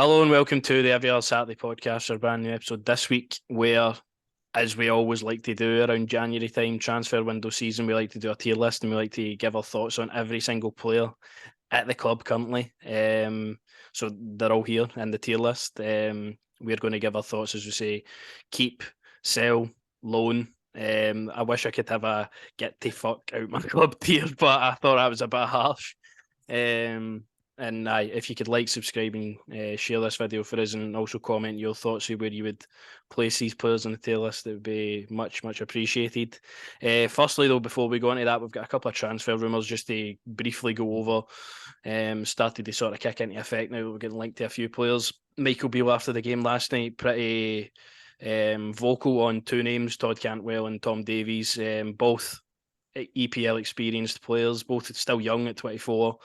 Hello and welcome to the Every Other Saturday podcast, our brand new episode this week, where, as we always like to do around January time, transfer window season, we like to do a tier list and we like to give our thoughts on every single player at the club currently. So they're all here in the tier list. We're going to give our thoughts, as we say, keep, sell, loan. I wish I could have a get the fuck out my club tier, but I thought that was a bit harsh. And if you could like, subscribe, and share this video for us, and also comment your thoughts on where you would place these players on the tier list, it would be much, much appreciated. Firstly, though, before we go into that, we've got a couple of transfer rumours just to briefly go over. Started to sort of kick into effect now. We're getting linked to a few players. Michael Beale, after the game last night, pretty vocal on two names, Todd Cantwell and Tom Davies, both EPL experienced players, both still young at 24.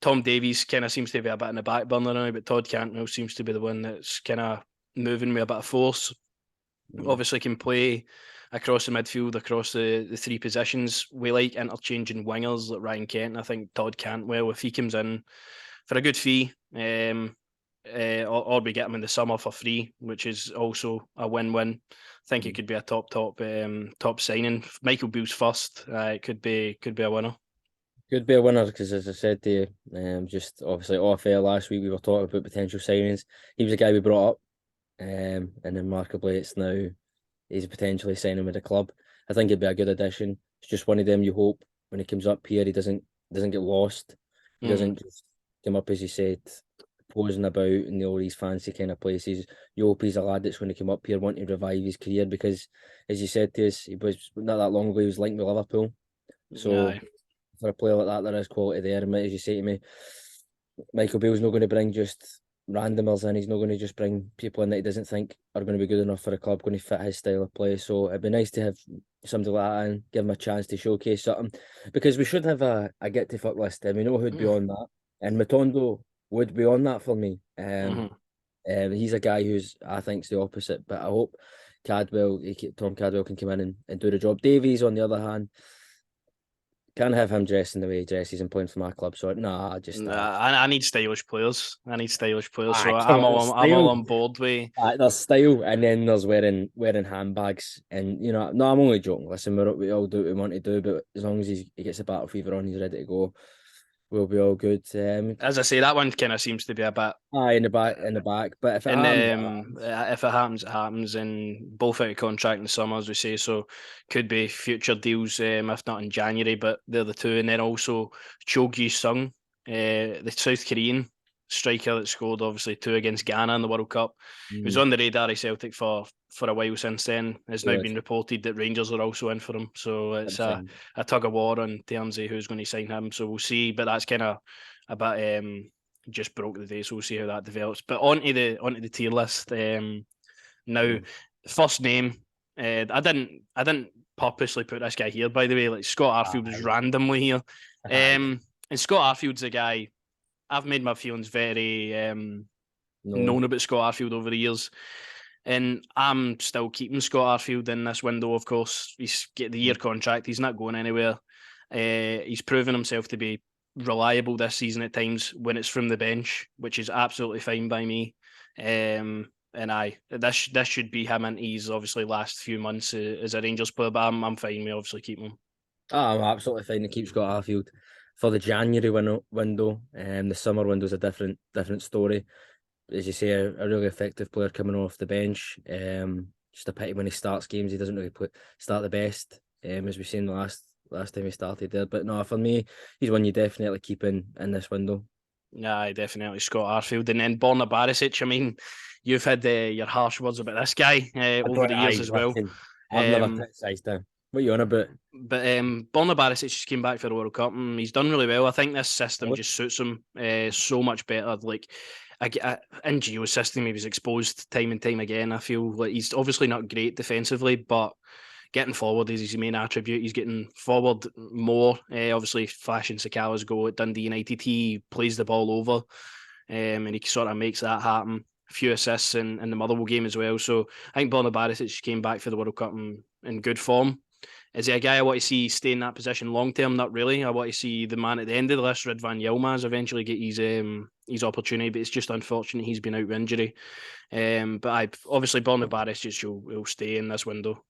Tom Davies kind of seems to be a bit in the back burner now, but Todd Cantwell seems to be the one that's kind of moving with a bit of force. Obviously can play across the midfield, across the three positions. We like interchanging wingers like Ryan Kent. I think Todd Cantwell, if he comes in for a good fee, or we get him in the summer for free, which is also a win-win. I think it could be a top signing. If Michael Beale's first, it could be a winner. Could be a winner because, as I said to you, just obviously off air last week, we were talking about potential signings. He was the guy we brought up, and then remarkably, it's now he's potentially signing with the club. I think it'd be a good addition. It's just one of them you hope when he comes up here, he doesn't get lost. He doesn't just come up, as you said, posing about in all these fancy kind of places. You hope he's a lad that's going to come up here wanting to revive his career because, as you said to us, he was not that long ago, he was linked with Liverpool. So. Aye. For a player like that, there is quality there. And as you say to me, Michael Beale's not going to bring just randomers in. He's not going to just bring people in that he doesn't think are going to be good enough for a club, going to fit his style of play. So it'd be nice to have something like that and give him a chance to showcase something. Because we should have a get to fuck list and we know who'd be on that. And Matondo would be on that for me. He's a guy who's, I think, is the opposite. But I hope Tom Cadwell can come in and do the job. Davies, on the other hand, can't have him dressing the way he dresses and playing for my club. So I need stylish players. So I'm I'm all on board with. There's style, and then there's wearing handbags, and no, I'm only joking. Listen, we all do what we want to do, but as long as he gets a battle fever on, he's ready to go. We'll be all good. As I say, that one kind of seems to be a bit. In the back. But if it happens, it happens. And both out of contract in the summer, as we say, so could be future deals, if not in January. But they're the two, and then also Cho Gi-sung, the South Korean striker that scored obviously 2 against Ghana in the World Cup. He was on the radar of Celtic for a while since then. It's now been reported that Rangers are also in for him. So it's a tug of war in terms of who's going to sign him. So we'll see. But that's kind of a bit just broke the day. So we'll see how that develops. But onto the tier list. Now, first name. I didn't purposely put this guy here, by the way. Like Scott Arfield was randomly here. And Scott Arfield's a guy. I've made my feelings very known about Scott Arfield over the years. And I'm still keeping Scott Arfield in this window, of course. He's get the year contract. He's not going anywhere. He's proven himself to be reliable this season at times when it's from the bench, which is absolutely fine by me. This should be him in his obviously last few months as a Rangers player, but I'm fine with obviously keeping him. I'm absolutely fine to keep Scott Arfield for the January window. The summer window is a different story. As you say, a really effective player coming off the bench. Just a pity when he starts games, he doesn't really start the best. As we've seen the last time he started there. But no, for me, he's one you definitely keep in this window. Yeah, definitely Scott Arfield. And then Borna Barisic, I mean, you've had your harsh words about this guy over the years as well. I've never criticised him. What are you on about? But Borna Barisic just came back for the World Cup and he's done really well. I think this system just suits him so much better. Like, in Gio's system, he was exposed time and time again. I feel like he's obviously not great defensively, but getting forward is his main attribute. He's getting forward more. Obviously, flashing Sakala's goal at Dundee United, he plays the ball over, and he sort of makes that happen. A few assists in the Motherwell game as well. So I think Borna Barisic came back for the World Cup in good form. Is he a guy I want to see stay in that position long term? Not really. I want to see the man at the end of the list, Ridvan Yilmaz, eventually get his opportunity, but it's just unfortunate he's been out with injury. But obviously Borna Barisic will stay in this window.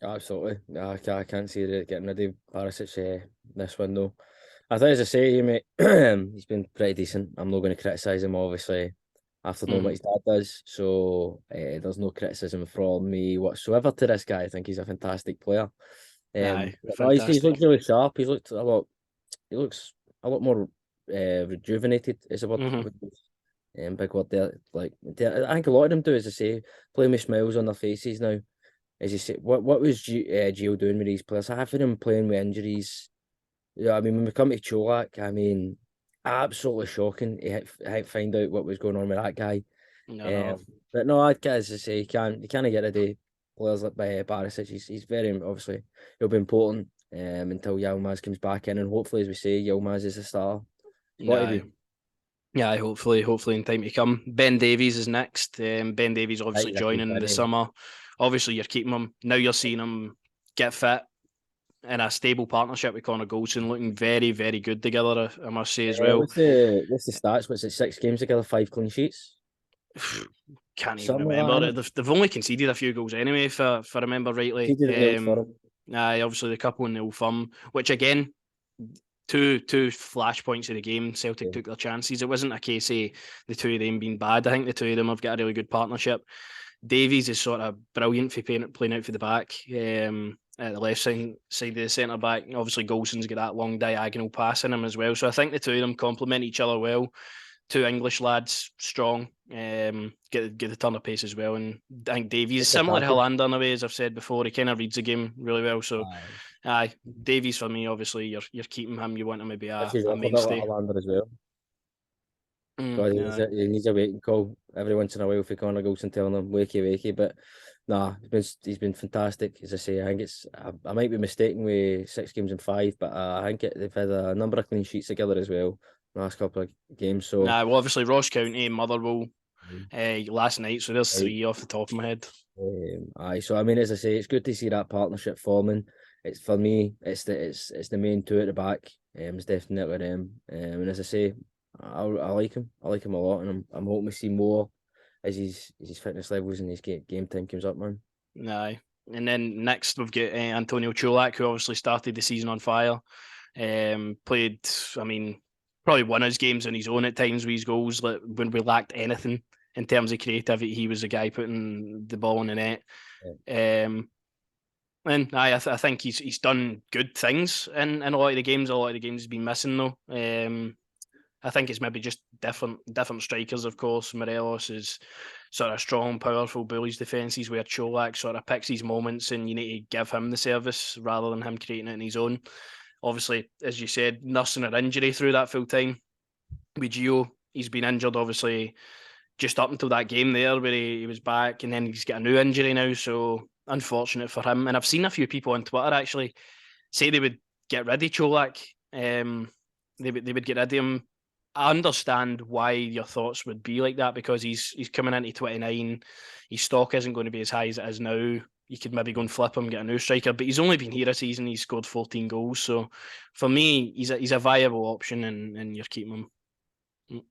Absolutely. I can't see it getting rid of Barisic this window. I think, as I say, mate, he's been pretty decent. I'm not going to criticise him, obviously, after knowing what his dad does. So there's no criticism from me whatsoever to this guy. I think he's a fantastic player. Aye, No, he's fantastic. looked really sharp. He looks a lot more rejuvenated, is a word. Big word there. I think a lot of them do, as I say, playing with smiles on their faces now. As you say, what was Gio doing with these players? Half of them playing with injuries. Yeah, I mean, when we come to Cholak, I mean, absolutely shocking to find out what was going on with that guy. No. But no, as I say, you can't get rid of players like Barisic. He's very, obviously, he'll be important until Yilmaz comes back in, and hopefully, as we say, Yilmaz is the star. Yeah, hopefully in time to come. Ben Davies is next. Ben Davies obviously joining in the summer. Obviously, you're keeping him. Now you're seeing him get fit in a stable partnership with Connor Goldson, looking very, very good together, I must say as well. What's the stats? What's it, 6 games together, 5 clean sheets? Can't even remember. They've only conceded a few goals anyway, if I remember rightly. Obviously the couple in the Old Firm, which again, two flashpoints of the game, Celtic took their chances. It wasn't a case of the two of them being bad. I think the two of them have got a really good partnership. Davies is sort of brilliant for playing out for the back. At the left side of the centre back, obviously Golson's got that long diagonal pass in him as well. So I think the two of them complement each other well. Two English lads, strong, get the turn of pace as well. And I think Davies, similar to Helander in a way, as I've said before, he kind of reads the game really well. So, Davies for me, obviously, you're keeping him. You want him to be a mainstay. Helander as well. He needs a waiting call every once in a while for Connor Goldson telling him wakey. But nah, he's been fantastic. As I say, I think I might be mistaken with 6 games and 5, but I think they've had a number of clean sheets together as well last couple of games. So well, obviously Ross County, Motherwell, last night. So there's 3 off the top of my head. So I mean, as I say, it's good to see that partnership forming. It's for me, it's the main two at the back. It's definitely them. And as I say, I like him. I like him a lot, and I'm hoping to see more as his fitness levels and his game time comes up, man. Aye. And then next we've got Antonio Cholak, who obviously started the season on fire. Played, I mean, probably won his games on his own at times with his goals. Like when we lacked anything in terms of creativity, he was the guy putting the ball in the net. Yeah. And I think he's done good things in a lot of the games. A lot of the games he's been missing though. I think it's maybe just different strikers, of course. Morelos is sort of strong, powerful, bullies defences, where Cholak sort of picks his moments and you need to give him the service rather than him creating it on his own. Obviously, as you said, nursing an injury through that full time. With Gio, he's been injured, obviously, just up until that game there where he was back, and then he's got a new injury now, so unfortunate for him. And I've seen a few people on Twitter actually say they would get rid of Cholak. They would get rid of him. I understand why your thoughts would be like that, because he's coming into 29. His stock isn't going to be as high as it is now. You could maybe go and flip him, get a new striker, but he's only been here a season. He's scored 14 goals. So for me, he's a viable option, and you're keeping him.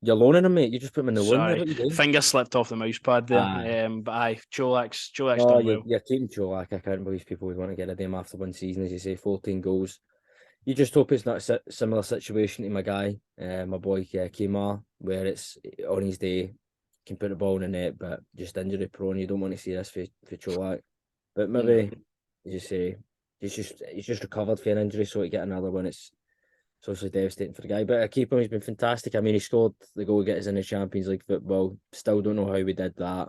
You're loaning him, mate. You just put him in the loan. Finger slipped off the mouse pad there. But Cholak's done well. You're keeping Cholak. I can't believe people would want to get rid of him after one season, as you say, 14 goals. You just hope it's not a similar situation to my guy, my boy Kemar, where it's on his day, can put the ball in the net, but just injury prone. You don't want to see this for Cholak. But maybe, as you say, he's just recovered from an injury, so to get another one, it's obviously devastating for the guy. But I keep him. He's been fantastic. I mean, he scored the goal to get us in the Champions League football. Still don't know how we did that.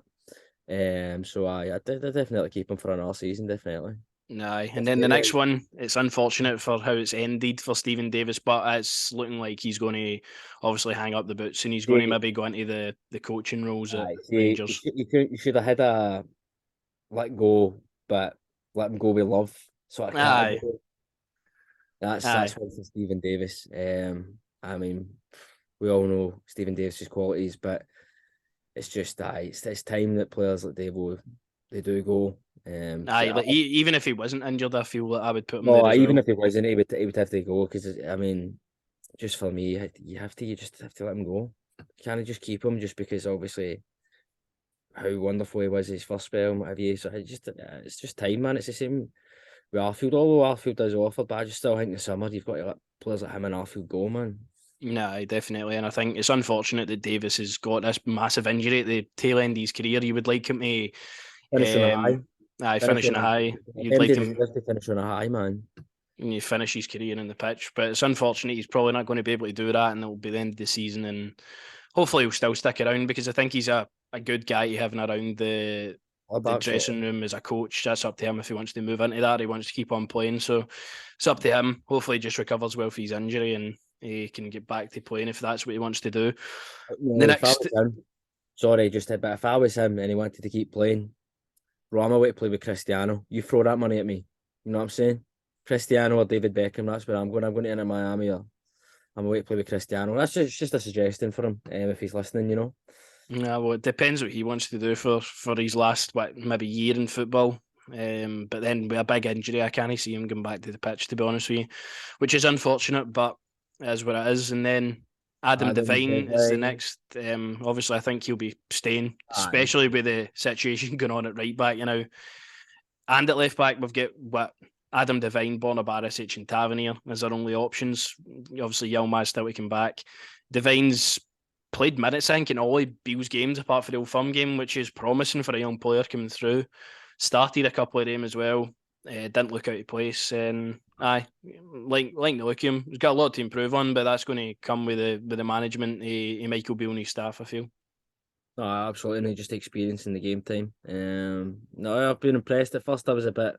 So I definitely keep him for another season, definitely. And then the next one, it's unfortunate for how it's ended for Stephen Davis, but it's looking like he's going to obviously hang up the boots and he's going to maybe go into the coaching roles at Rangers. You should have had a let go, but let him go with love. So that's one for Stephen Davis. I mean, we all know Stephen Davis's qualities, but it's just it's time that players like Davo, they do go. Aye, like, even if he wasn't injured, I feel that I would put him there no, as even well. if he wasn't, he would have to go because I mean, just for me, you just have to let him go. You can't just keep him just because obviously how wonderful he was his first spell and what have you. So it's just time, man. It's the same with Arfield. Although Arfield does offer, but I just still think in the summer you've got to let players like him and Arfield go, man. Nah, definitely. And I think it's unfortunate that Davis has got this massive injury at the tail end of his career. You would like him to Finish on a high. finish in a high. You'd MD like him deserves to finish on a high, man. when you finish his career in the pitch. But it's unfortunate he's probably not going to be able to do that, and it'll be the end of the season. And hopefully he'll still stick around because I think he's a good guy to having around the dressing room as a coach. That's up to him if he wants to move into that. He wants to keep on playing, so it's up to him. Hopefully, he just recovers well for his injury and he can get back to playing if that's what he wants to do. The If I next, was him, sorry, but if I was him and he wanted to keep playing, bro, I'm away to play with Cristiano. You throw that money at me. You know what I'm saying? Cristiano or David Beckham, that's where I'm going. I'm going to enter Miami or I'm away to play with Cristiano. That's just a suggestion for him, if he's listening, you know. yeah, well, it depends what he wants to do for his last maybe year in football. But then with a big injury, I can't see him going back to the pitch, to be honest with you, which is unfortunate, but it is what it is. And then Adam Devine is the next. Obviously, I think he'll be staying, especially with the situation going on at right back, you know. And at left back, we've got Adam Devine, Borna Barisic, and Tavernier as our only options. Obviously, Yilmaz still to come back. Devine's played minutes, I think, in all of Beale's games apart from the Old Firm game, which is promising for a young player coming through. Started a couple of them as well. Didn't look out of place. And like the look of him, he's got a lot to improve on, but that's going to come with the management of Michael Beale and his staff, I feel. No, absolutely, just experiencing the game time. No, I've been impressed. At first, I was a bit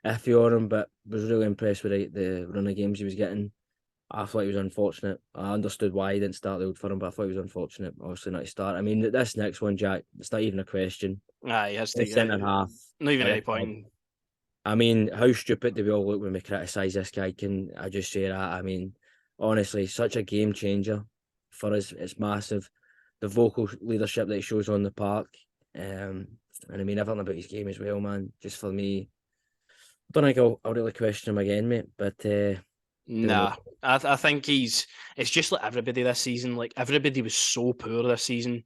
iffy on him, but was really impressed with the run of games he was getting. I thought he was unfortunate. I understood why he didn't start the Old Firm, but I thought he was unfortunate, obviously, not to start. I mean, this next one, Jack, it's not even a question. He has to centre half. Not even any point. I mean, how stupid do we all look when we criticise this guy? Can I just say that? I mean, honestly, such a game changer for us. It's massive. The vocal leadership that he shows on the park. And I mean, everything about his game as well, man. Just for me, I don't think I'll really question him again, mate. But nah, I think it's just like everybody this season. Like everybody was so poor this season,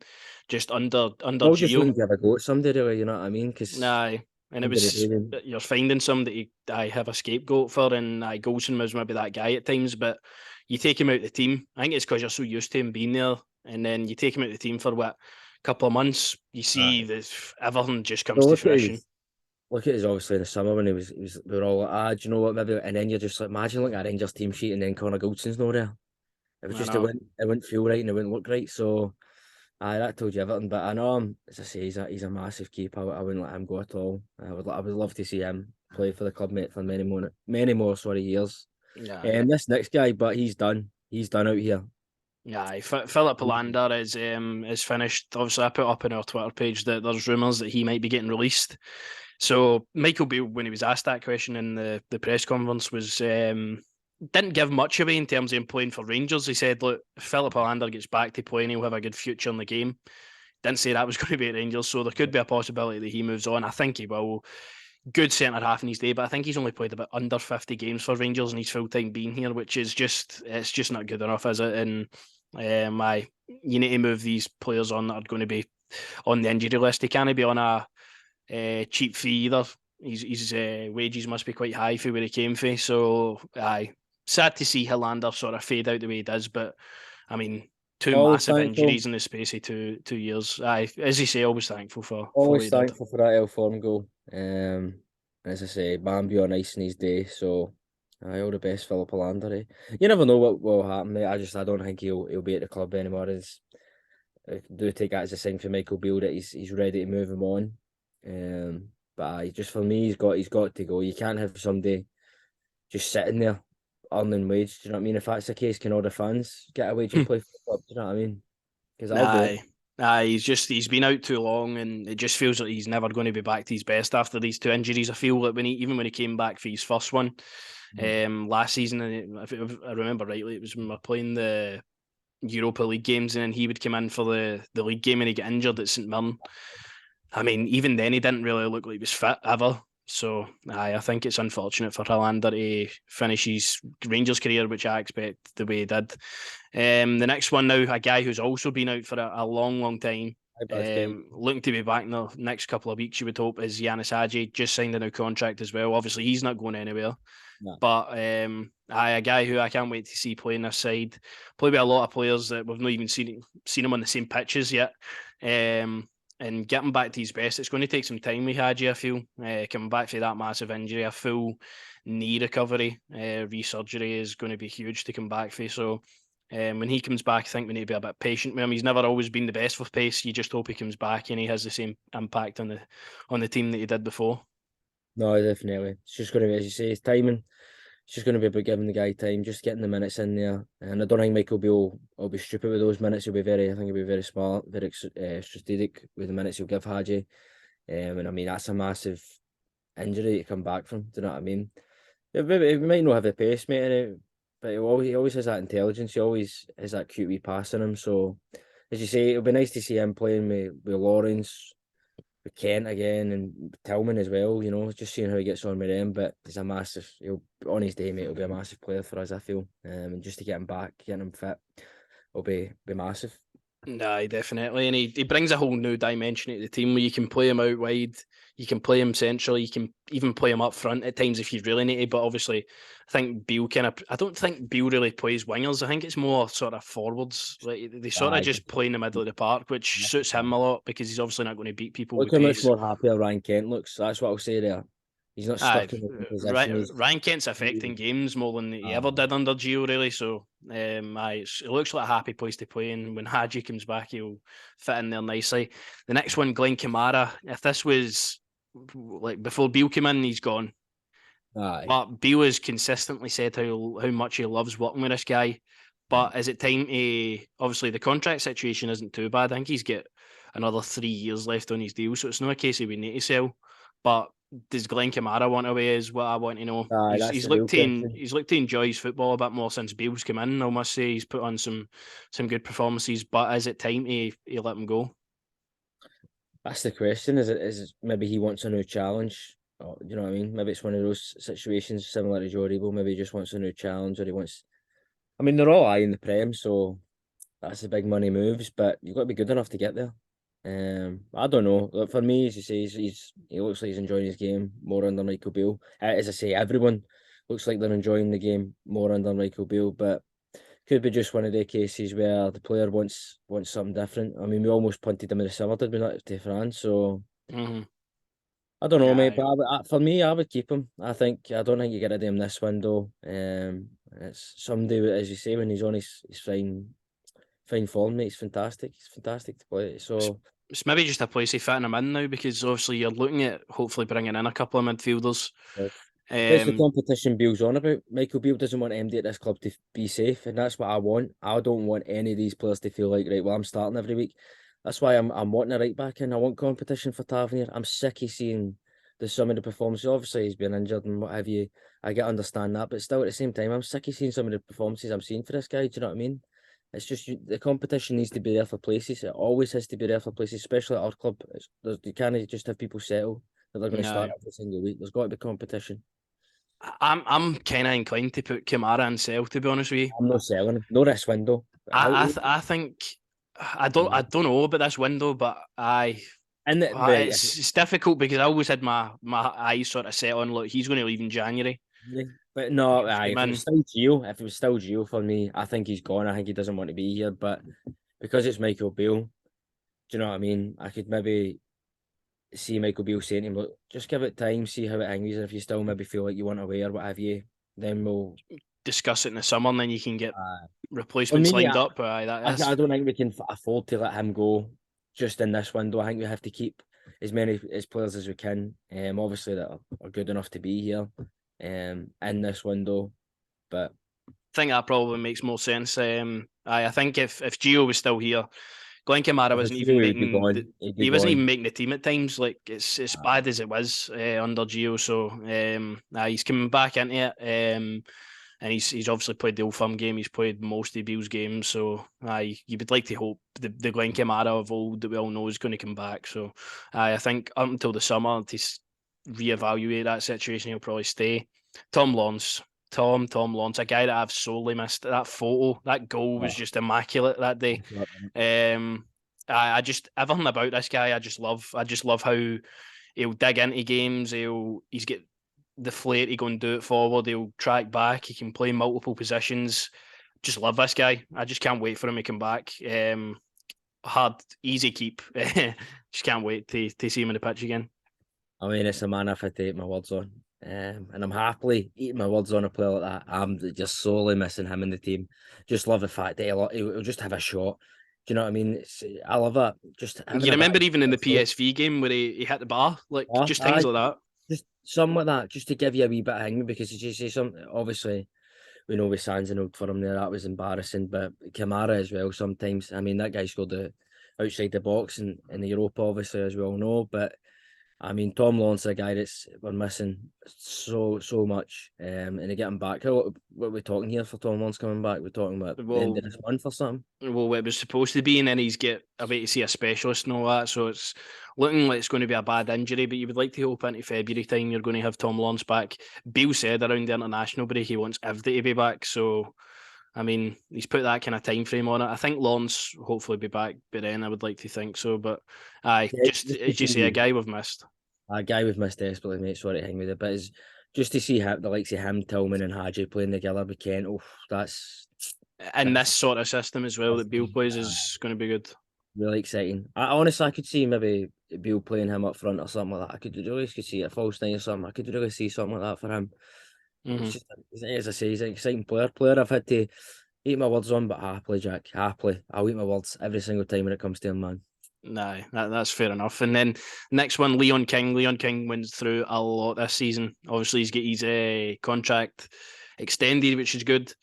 just under Gio. Just wouldn't give a go at somebody, really. You know what I mean? Because and it was you're finding somebody I have a scapegoat for, and Goldson was maybe that guy at times, but you take him out of the team. I think it's because you're so used to him being there, and then you take him out of the team for a couple of months. You see that everything just comes to fruition. Look at his obviously in the summer when he was we were all like, do you know what, maybe, and then you're just like, imagine like a Rangers team sheet and then Connor Goldson's not there. It was just it wouldn't feel right and it wouldn't look right. So that told you everything. But I know him, as I say, he's a massive keeper. I wouldn't let him go at all. I would love to see him play for the club, mate, for many more years. Yeah. And this next guy, but he's done out here. Yeah, Philip Hollander is finished. Obviously, I put up on our Twitter page that there's rumours that he might be getting released. So Michael Beale, when he was asked that question in the press conference, was didn't give much away in terms of him playing for Rangers. He said, look, if Philip Hollander gets back to playing, he'll have a good future in the game. Didn't say that was going to be at Rangers, so there could be a possibility that he moves on. I think he will. Good centre half in his day, but I think he's only played about under 50 games for Rangers in his full time being here, which is it's just not good enough, is it? And you need to move these players on that are going to be on the injury list. He can't be on a cheap fee either. His wages must be quite high for where he came from. So sad to see Hollander sort of fade out the way he does, but I mean, two massive injuries in the space of 2 years. As you say, always thankful for thankful for that Form goal. As I say, Bambi on ice in his day, so all the best, Philip Hollander. Eh? You never know what will happen, mate. I don't think he'll be at the club anymore. I do take that as a sign for Michael Beale that he's ready to move him on. But just for me, he's got to go. You can't have somebody just sitting there earning wage. Do you know what I mean? If that's the case, can all the fans get a wage and play for the club? Do you know what I mean? Because he's been out too long, and it just feels like he's never going to be back to his best after these 2 injuries. I feel like even when he came back for his first one last season, if I remember rightly, it was when we were playing the Europa League games, and then he would come in for the league game and he got injured at St Mirren. I mean, even then he didn't really look like he was fit ever. So I think it's unfortunate for Helander to finish his Rangers career, which I expect the way he did. The next one now, a guy who's also been out for a long, long time. Looking to be back in the next couple of weeks, you would hope, is Yanis Hadji. Just signed a new contract as well. Obviously, he's not going anywhere. No. But a guy who I can't wait to see playing this side. Play with a lot of players that we've not even seen him on the same pitches yet. And getting back to his best, it's going to take some time with Hadji, I feel. Coming back from that massive injury, a full knee recovery, resurgery is going to be huge to come back for. So when he comes back, I think we need to be a bit patient with him. He's never always been the best with pace. You just hope he comes back and he has the same impact on the team that he did before. No, definitely. It's just going to be, as you say, it's timing. It's just going to be about giving the guy time, just getting the minutes in there. And I don't think Michael Beale will be stupid with those minutes. I think he'll be very smart, very strategic with the minutes he'll give Hadji. And I mean, that's a massive injury to come back from. Do you know what I mean? He might not have the pace, mate, but he always has that intelligence. He always has that cute wee pass in him. So, as you say, it'll be nice to see him playing with Lawrence, with Kent again, and Tillman as well, just seeing how he gets on with them. But he's on his day, mate, he'll be a massive player for us, I feel. And just to get him back, getting him fit, will be massive. Nah, definitely. And he brings a whole new dimension to the team where you can play him out wide, you can play him centrally, you can even play him up front at times if you really need to. But obviously, I think Beale I don't think Beale really plays wingers. I think it's more sort of forwards. Like they sort of just play in the middle of the park, which suits him a lot because he's obviously not going to beat people. Look how much more happier Ryan Kent looks. That's what I'll say there. He's not stuck in the position. Ryan Kent's affecting games more than he ever did under Gio, really. So, it looks like a happy place to play. And when Hadji comes back, he'll fit in there nicely. The next one, Glenn Kamara. If this was like before Beale came in, he's gone. But Beale has consistently said how much he loves working with this guy. But is it time to, obviously the contract situation isn't too bad. I think he's got another 3 years left on his deal. So it's not a case of we need to sell. But does Glenn Kamara want away is what I want to know. He's looked to enjoy his football a bit more since Beale's come in. I must say he's put on some good performances, but is it time to let him go? That's the question. Is it maybe he wants a new challenge? Or, you know what I mean? Maybe it's one of those situations similar to Joe Rebo. Maybe he just wants a new challenge, or he wants. I mean, they're all high in the Prem, so that's the big money moves. But you've got to be good enough to get there. I don't know. Look, for me, as you say, he looks like he's enjoying his game more under Michael Beale. As I say, everyone looks like they're enjoying the game more under Michael Beale, but could be just one of the cases where the player wants something different. I mean, we almost punted him in the summer, did we not, to France? So I don't know, mate. But for me, I would keep him. I don't think you get rid of him this window. It's somebody, as you say, when he's on his fine form, mate. He's fantastic. He's fantastic to play. So it's maybe just a place of fitting him in now because obviously you're looking at hopefully bringing in a couple of midfielders. That's the competition Beale's on about. Michael Beale doesn't want MD at this club to be safe, and that's what I want. I don't want any of these players to feel like, right, well, I'm starting every week. That's why I'm wanting a right back in. I want competition for Tavernier. I'm sick of seeing some of the performances. Obviously, he's been injured and what have you. I get understand that, but still at the same time, I'm sick of seeing some of the performances I'm seeing for this guy. Do you know what I mean? It's just the competition needs to be there for places. It always has to be there for places, especially at our club. You can't just have people settle that they're going to start every single week. There's got to be competition. I'm kind of inclined to put Kamara and sell, to be honest with you. I'm not selling. No this window. I think I don't know about this window, but it's difficult because I always had my eyes sort of set on, look, he's going to leave in January. But no, if it was still Gio for me, I think he's gone. I think he doesn't want to be here. But because it's Michael Beale, do you know what I mean? I could maybe see Michael Beale saying to him, look, just give it time, see how it hangs, and if you still maybe feel like you want away or what have you, then we'll discuss it in the summer, and then you can get replacements lined up. I don't think we can afford to let him go just in this window. I think we have to keep as many players as we can. Obviously that are good enough to be here. In this window, but I think that probably makes more sense. I think if Gio was still here, Glenn Kamara wasn't even making the team at times. Like it's as bad as it was under Gio. So he's coming back into it. and he's obviously played the Old Firm game. He's played most of Beale's games, so you would like to hope the Glenn Kamara of old that we all know is going to come back. So I think up until the summer to reevaluate that situation, he'll probably stay. Tom Lawrence, Tom Lawrence, a guy that I've sorely missed. That photo, that goal was just immaculate that day. I just everything about this guy, I just love how he'll dig into games. He's got the flair to go and do it forward. He'll track back. He can play multiple positions. Just love this guy. I just can't wait for him to come back. Hard, easy keep. Just can't wait to see him in the pitch again. I mean, it's a man if I take my words on. And I'm happily eating my words on a player like that. I'm just sorely missing him in the team. Just love the fact that he'll just have a shot. Do you know what I mean? I love it. Just you remember even in the PSV game where he hit the bar, like just things like that. Just something like that, just to give you a wee bit of hanging, because you say something. Obviously, we know with Sands and Old Firm there, that was embarrassing. But Kamara as well. Sometimes, I mean, that guy scored outside the box in the Europa, obviously, as we all know. But I mean, Tom Lawrence, a guy that's we're missing so much, and to get him back. What are we talking here for Tom Lawrence coming back? We're talking about the end of this month or something. Well, it was supposed to be, and then he's get a way to see a specialist and all that. So it's looking like it's going to be a bad injury, but you would like to hope into February time you're going to have Tom Lawrence back. Beale said around the international break he wants everybody to be back. So, I mean, he's put that kind of time frame on it. I think Lawrence will hopefully be back by then. I would like to think so, but just as you say, a guy we've missed. A guy we've missed desperately, mate. Sorry to hang with it, but it's just to see the likes of him, Tillman, and Hadji playing together with Kent. Oh, that's this sort of system as well that Beale plays is going to be good. Really exciting. Honestly, I could see maybe Beale playing him up front or something like that. I could really see a false nine or something. I could really see something like that for him. Mm-hmm. It's just, as I say, he's an exciting player. I've had to eat my words on, but happily, Jack, happily, I'll eat my words every single time when it comes to him, man. Nah, that's fair enough. And then next one, Leon King. Leon King wins through a lot this season. Obviously, he's got his contract extended, which is good.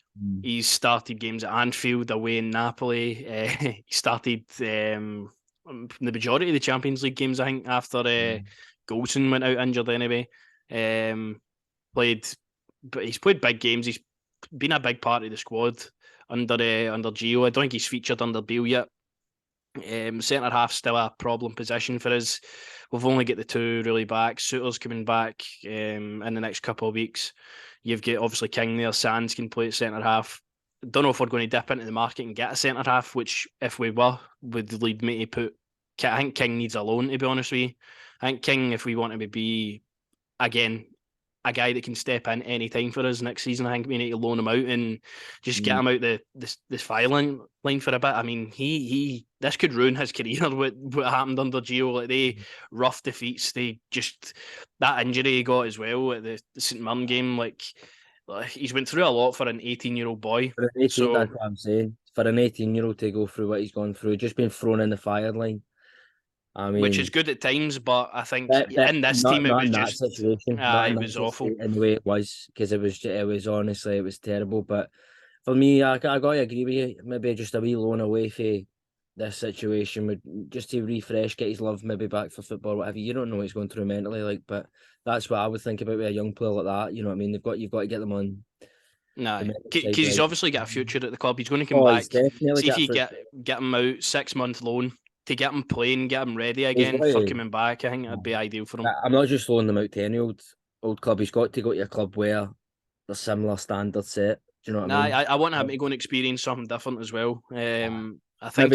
He's started games at Anfield, away in Napoli. He started the majority of the Champions League games, I think, after Goldson went out injured anyway. But he's played big games. He's been a big part of the squad under Gio. I don't think he's featured under Beale yet. Centre half still a problem position for us. We've only got the two really back. Suter's coming back in the next couple of weeks. You've got obviously King there. Sands can play at centre half. Don't know if we're going to dip into the market and get a centre half, which if we were would lead me to put. I think King needs a loan, to be honest with you. I think King, if we want him to be again a guy that can step in any time for us next season, I think we need to loan him out and just get him out this firing line for a bit. I mean, he this could ruin his career. What happened under Gio, like they rough defeats, that injury he got as well at the St Mirren game. Like he's went through a lot for an 18-year-old boy. For an 18, that's what I'm saying. For an 18-year-old to go through what he's gone through, just being thrown in the fire line. I mean, which is good at times, but I think in this team it was just situation. It was awful in the way it was, because it was honestly it was terrible. But for me, I got to agree with you. Maybe just a wee loan away for this situation would just to refresh, get his love maybe back for football, whatever. You don't know what he's going through mentally, like, but that's what I would think about with a young player like that. You know what I mean? You've got to get them on. No, because he's obviously got a future at the club. He's going to come back. See if you get him out 6-month loan. To get him playing, get him ready again for coming back, I think that'd be ideal for him. I'm not just loaning them out to any old club. He's got to go to a club where there's similar standards set. Do you know what I mean? I want him to go and experience something different as well. I think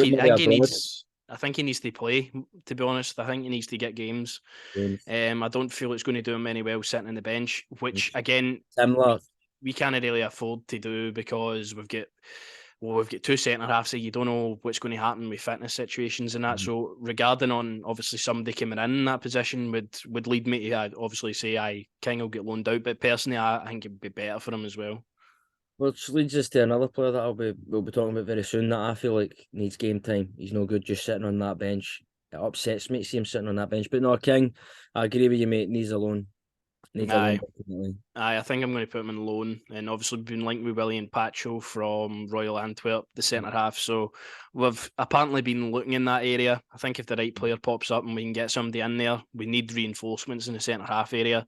he needs to play. To be honest, I think he needs to get games. I don't feel it's going to do him any well sitting on the bench, which again, similar. We can't really afford to do because we've got two centre halves, so you don't know what's going to happen with fitness situations and that. So regarding on obviously somebody coming in that position would lead me to obviously say King will get loaned out, but personally I think it'd be better for him as well. Which leads us to another player that we'll be talking about very soon that I feel like needs game time. He's no good just sitting on that bench. It upsets me to see him sitting on that bench. But no, King, I agree with you, mate. Needs a loan. I think I'm going to put him in loan, and obviously been linked with William Pacho from Royal Antwerp, the centre half. So we've apparently been looking in that area. I think if the right player pops up and we can get somebody in there, we need reinforcements in the centre half area.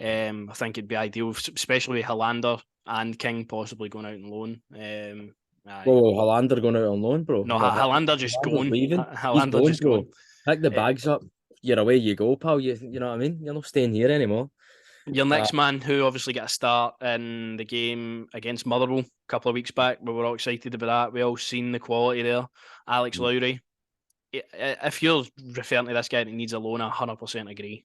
I think it'd be ideal, especially with Hollander and King possibly going out on loan. Aye. Well, Hollander going out on loan, bro. No, Hollander just Hollander's going. leaving. He's Hollander going, just bro. going. Pick the Uh, bags up. You're away you go, pal. You know what I mean? You're not staying here anymore. Your next man, who obviously got a start in the game against Motherwell a couple of weeks back, we were all excited about that. We all seen the quality there. Alex Lowry. If you're referring to this guy that needs a loan, I 100% agree.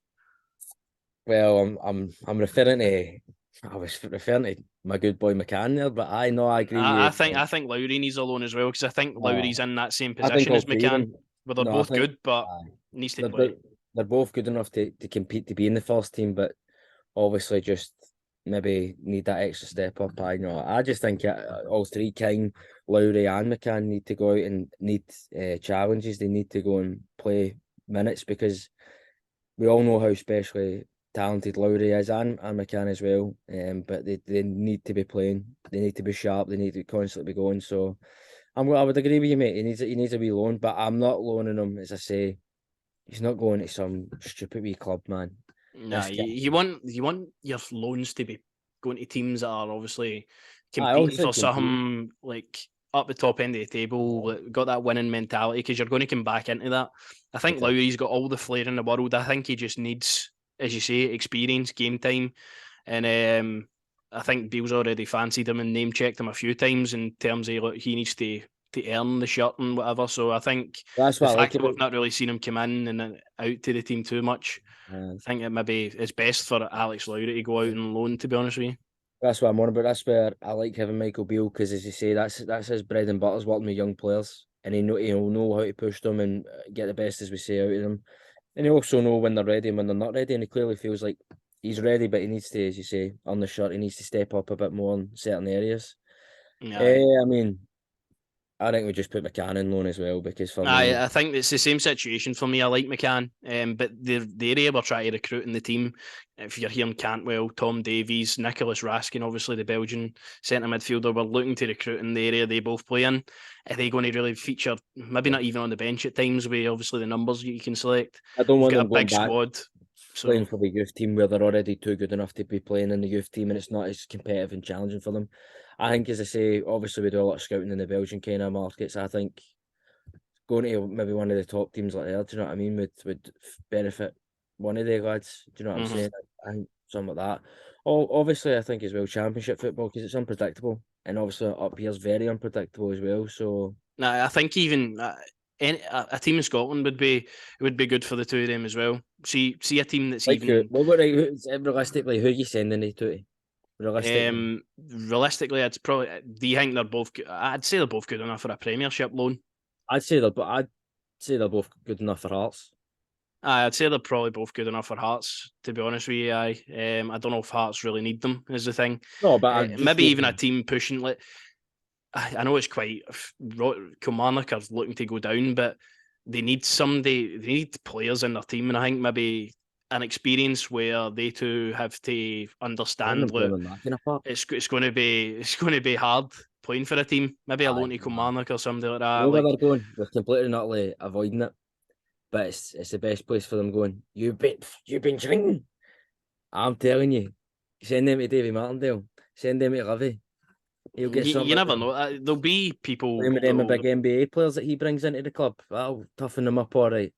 Well, I'm referring to. I was referring to my good boy McCann there, but I know I agree with you. I think Lowry needs a loan as well, because I think Lowry's in that same I think position all as three of McCann, them. where they're No, I both think good, but needs to play. they're both good enough to compete to be in the first team, but obviously just maybe need that extra step up. I just think all three, King, Lowry and McCann, need to go out and need challenges. They need to go and play minutes, because we all know how especially talented Lowry is, and McCann as well. But they need to be playing. They need to be sharp. They need to constantly be going. So I would agree with you, mate. He needs a wee loan, but I'm not loaning him. As I say, he's not going to some stupid wee club, man. Nah, you want your loans to be going to teams that are obviously competing obviously for something like up the top end of the table, got that winning mentality, because you're going to come back into that. I think Lowry's got all the flair in the world. I think he just needs, as you say, experience, game time, and I think Beale's already fancied him and name checked him a few times in terms of look, he needs to earn the shirt and whatever. So I think That's the what I like fact that about. we've not really seen him come in and out to the team too much, I think it maybe it's best for Alex Lowry to go out on loan, to be honest with you. That's what I'm on about. That's where I like having Michael Beale, because, as you say, that's his bread and butter, is working with young players, and he'll know how to push them and get the best, as we say, out of them. And he also know when they're ready and when they're not ready. And he clearly feels like he's ready, but he needs to, as you say, on the shirt, he needs to step up a bit more in certain areas. I mean, I think we just put McCann in loan as well, because for me, I think it's the same situation for me. I like McCann, but the area we're trying to recruit in the team, if you're hearing Cantwell, Tom Davies, Nicholas Raskin, obviously the Belgian centre midfielder, we're looking to recruit in the area they both play in. Are they going to really feature, maybe not even on the bench at times, with obviously the numbers you can select? I don't We've want got a them going big back squad. playing for the youth team where they're already too good enough to be playing in the youth team, and it's not as competitive and challenging for them. I think, as I say, obviously we do a lot of scouting in the Belgian kind of markets. I think going to maybe one of the top teams like that, do you know what I mean, would benefit one of the lads. Do you know what I'm saying? I think something like that. Obviously, I think as well Championship football, because it's unpredictable, and obviously up here's very unpredictable as well. So I think even a team in Scotland would be good for the two of them as well. See a team that's like even. realistically, who are you sending it to? Realistically, I'd probably. Do you think they're both? I'd say they're both good enough for a Premiership loan. I'd say they're both good enough for Hearts. I'd say they're probably both good enough for Hearts. To be honest with you, I don't know if Hearts really need them. Is the thing. No, but maybe even a team pushing. Like I know it's quite Kilmarnock are looking to go down, but they need somebody. They need players in their team, and I think maybe an experience where they two have to understand. Look, it's going to be hard playing for a team. Maybe a loan to Kilmarnock or something like that. You know where they're going? They're completely not avoiding it, but it's the best place for them going. You've been drinking. I'm telling you, send them to Davy Martindale. Send them to Livy. He'll get something. You never know. There'll be people. Them big NBA players that he brings into the club. That'll toughen them up all right.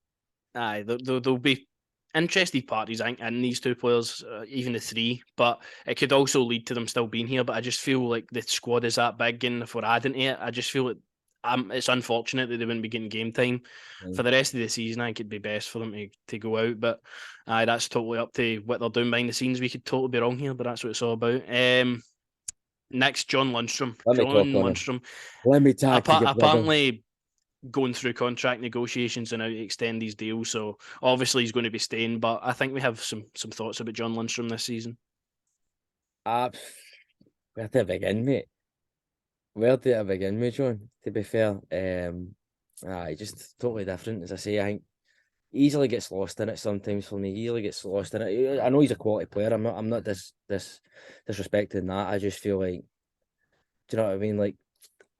Aye, there'll be interested parties, I think, in these two players, even the three, but it could also lead to them still being here. But I just feel like the squad is that big, and if we're adding to it, I just feel like it's unfortunate that they wouldn't be getting game time for the rest of the season. I think it'd be best for them to go out, but that's totally up to what they're doing behind the scenes. We could totally be wrong here, but that's what it's all about. Next, John Lundstrom. Let me talk to you, apparently going through contract negotiations and how to extend his deal. So obviously he's going to be staying, but I think we have some thoughts about John Lundstrom this season. Where do I begin, mate? Where do I begin with John? To be fair, just totally different. As I say, I think he easily gets lost in it sometimes for me. He easily gets lost in it. I know he's a quality player. I'm not disrespecting that. I just feel like, do you know what I mean? Like,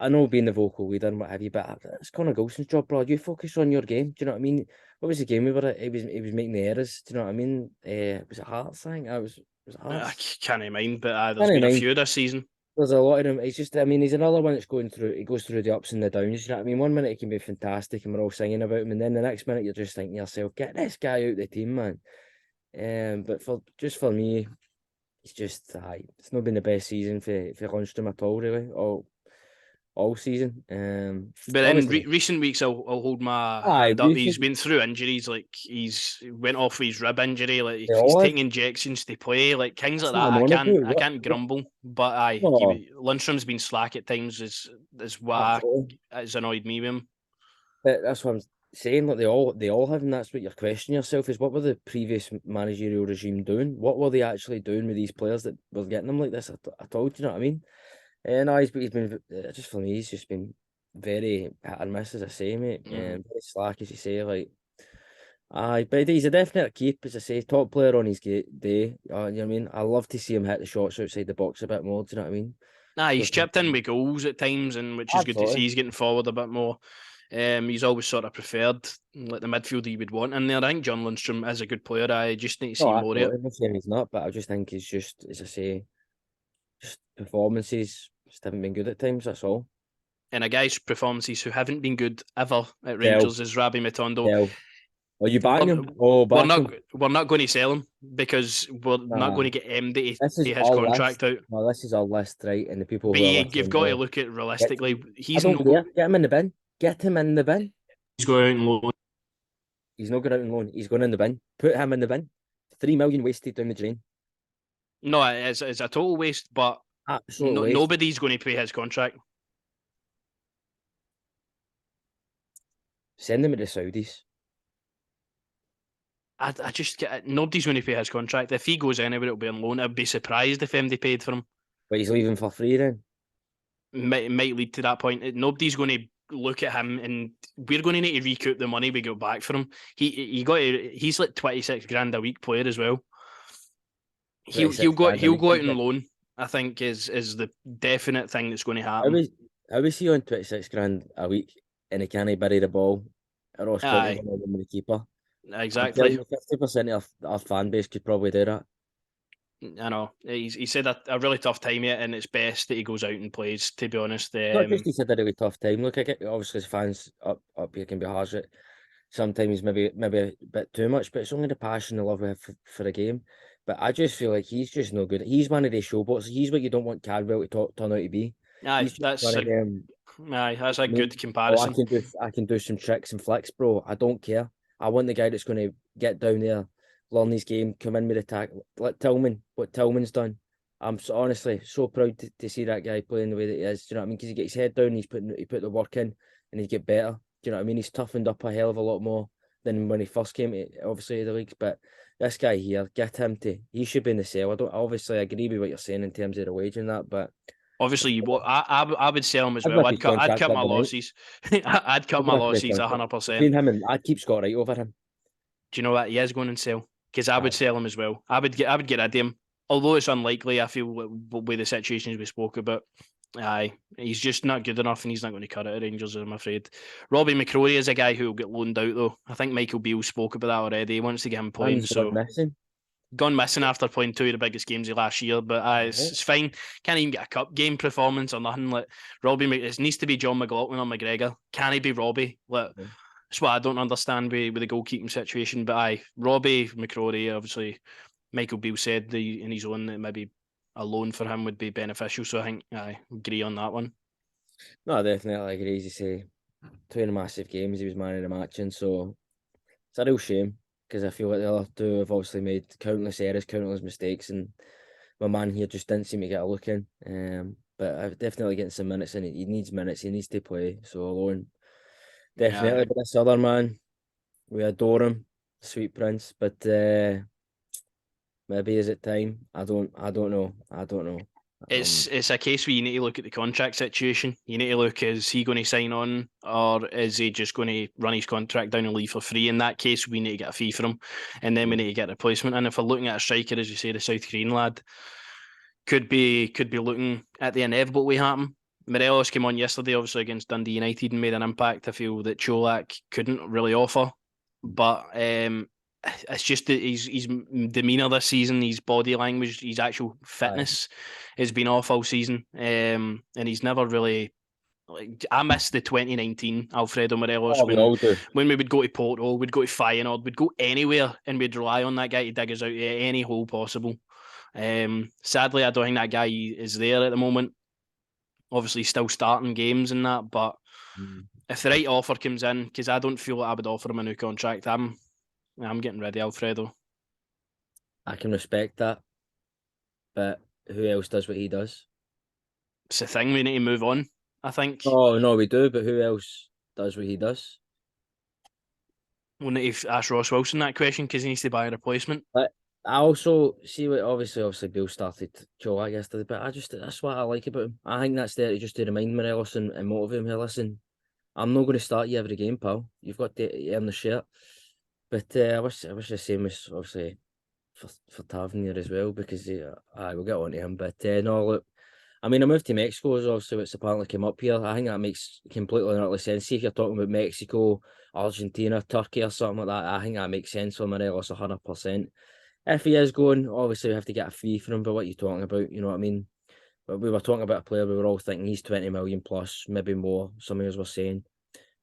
I know being the vocal leader and what have you, but it's Connor Golson's job, bro. You focus on your game. Do you know what I mean? What was the game we were at? He was making the errors. Do you know what I mean? Was it Hearts? I think I was. I can't mind, but there's Can't been a mind. few this season. There's a lot of them. It's just, I mean, he's another one that's going through. He goes through the ups and the downs. You know what I mean? One minute he can be fantastic, and we're all singing about him, and then the next minute you're just thinking to yourself, "Get this guy out the team, man." But for me, it's just, it's not been the best season for Lundstram at all, really, all season. But in Obviously, recent weeks, I'll hold my aye, hand up. He's been through injuries, like he's went off with his rib injury, like they he's all have. taking injections to play, like things That's like what that. I'm on about. I can't grumble, but No, Lundstram's been slack at times. Is what absolutely. has annoyed me with him. But that's what I'm saying. Like they all have, and that's what you're questioning yourself is what were the previous managerial regime doing? What were they actually doing with these players that were getting them like this? I told you know what I mean. And he's been just for me. He's just been very hit and miss, as I say, mate. Mm-hmm. Very slack, as you say. Like, but he's a definite keep, as I say, top player on his day. You know what I mean? I love to see him hit the shots outside the box a bit more. Do you know what I mean? Nah, he's Just chipped in with goals at times, and which is good to see. absolutely. He's getting forward a bit more. He's always sort of preferred like the midfield he would want in there. I think John Lundstram is a good player. I just need to No, see more of it. absolutely. I'm not saying he's not, but I just think he's just, as I say, just performances just haven't been good at times. That's all. And a guy's performances who haven't been good ever at Tell, Rangers is Rabbi Matondo. tell. Are you backing We're, him? Oh, we're back not him. we're not going to sell him because we're not Nah, going to get MD to this is see his our list. contract out. No, this is our list, right? And the people But who are you've listening got to know. look at Get, realistically. I He's don't no care. Get him in the bin. Get him in the bin. he's going out on loan. He's not going out on loan. He's going in the bin. Put him in the bin. 3 million wasted down the drain. No, it's a total waste. But Absolute waste. nobody's going to pay his contract. Send him to the Saudis. I just get nobody's going to pay his contract. If he goes anywhere, it'll be on loan. I'd be surprised if MD paid for him. But he's leaving for free then. Might lead to that point. Nobody's going to look at him, and we're going to need to recoup the money we got back for him. He's like 26 grand a week player as well. He'll go out on loan. I think is the definite thing that's going to happen. How is he on 26 grand a week and he can't bury the ball? Ross County with the keeper. Exactly. 50% of our fan base could probably do that. I know. He said a really tough time yet, and it's best that he goes out and plays, to be honest. Not just he said a really tough time. Look, I get obviously as fans up here can be harsh. Sometimes maybe a bit too much, but it's only the passion and love we have for the game. But I just feel like he's just no good. He's one of these showboats. He's what you don't want Cadwell to turn out to be. Aye, that's a good comparison. I can do some tricks and flicks, bro. I don't care. I want the guy that's going to get down there, learn his game, come in with attack. Let Tillman, what Tillman's done. I'm honestly so proud to see that guy playing the way that he is. Do you know what I mean? Because he gets his head down, he put the work in, and he get better. Do you know what I mean? He's toughened up a hell of a lot more than when he first came to obviously the leagues. But this guy here, he should be in the sale. I agree with what you're saying in terms of the wage and that, but obviously, I would sell him as well. I'd cut my losses. I'd cut my losses 100%. Between him and I'd keep Scott Wright over him. Do you know what? He is going and sell because I would sell him as well. I would get rid of him. Although it's unlikely, I feel with the situations we spoke about. Aye, he's just not good enough, and he's not going to cut it at Rangers, I'm afraid. Robbie McCrory is a guy who will get loaned out, though. I think Michael Beale spoke about that already. He wants to get him playing. Gone missing after playing 2 of the biggest games of last year, but it's fine. Can't even get a cup game performance or nothing. Like Robbie, it needs to be John McLaughlin or McGregor. Can he be Robbie? Like that's what I don't understand with the goalkeeping situation. But Robbie McCrory, obviously, Michael Beale said in his own that maybe a loan for him would be beneficial. So I think I agree on that one. No, definitely agree. As you say, 2 massive games he was man of the match in, so it's a real shame. Because I feel like the other 2 have obviously made countless errors, countless mistakes, and my man here just didn't seem to get a look in. But I'm definitely getting some minutes in. He needs minutes. He needs to play. So alone, definitely. But this other man, we adore him, Sweet Prince. But maybe is it time? I don't know. It's a case where you need to look at the contract situation. You need to look, is he going to sign on or is he just going to run his contract down and leave for free? In that case, we need to get a fee for him and then we need to get a replacement. And if we're looking at a striker, as you say, the South Korean lad, could be looking at the inevitable way happen. Morelos came on yesterday, obviously, against Dundee United and made an impact. I feel that Cholak couldn't really offer. But it's just that his demeanour this season, his body language, his actual fitness has been off all season, and he's never really. Like, I missed the 2019 Alfredo Morelos Oh, we all do. when we would go to Porto, we'd go to Feyenoord, we'd go anywhere, and we'd rely on that guy to dig us out of any hole possible. Sadly, I don't think that guy is there at the moment. Obviously, still starting games and that, but if the right offer comes in, because I don't feel like I would offer him a new contract, I'm getting ready, Alfredo. I can respect that, but who else does what he does? It's the thing, we need to move on, I think. Oh no, we do, but who else does what he does? We'll need to ask Ross Wilson that question because he needs to buy a replacement. But I also see what obviously Bill started Colak yesterday, but that's what I like about him. I think that's there just to remind Morelos and motivate him. Hey, listen, I'm not going to start you every game, pal. You've got to earn the shirt. But I wish the same was obviously for Tavernier as well, because we'll get on to him. But no, look, I mean, a move to Mexico is obviously what's apparently come up here. I think that makes completely and utterly sense. See, if you're talking about Mexico, Argentina, Turkey, or something like that, I think that makes sense for Morelos 100%. If he is going, obviously we have to get a fee for him. But what are you talking about? You know what I mean? But we were talking about a player. We were all thinking he's 20 million plus, maybe more. Some of us were saying.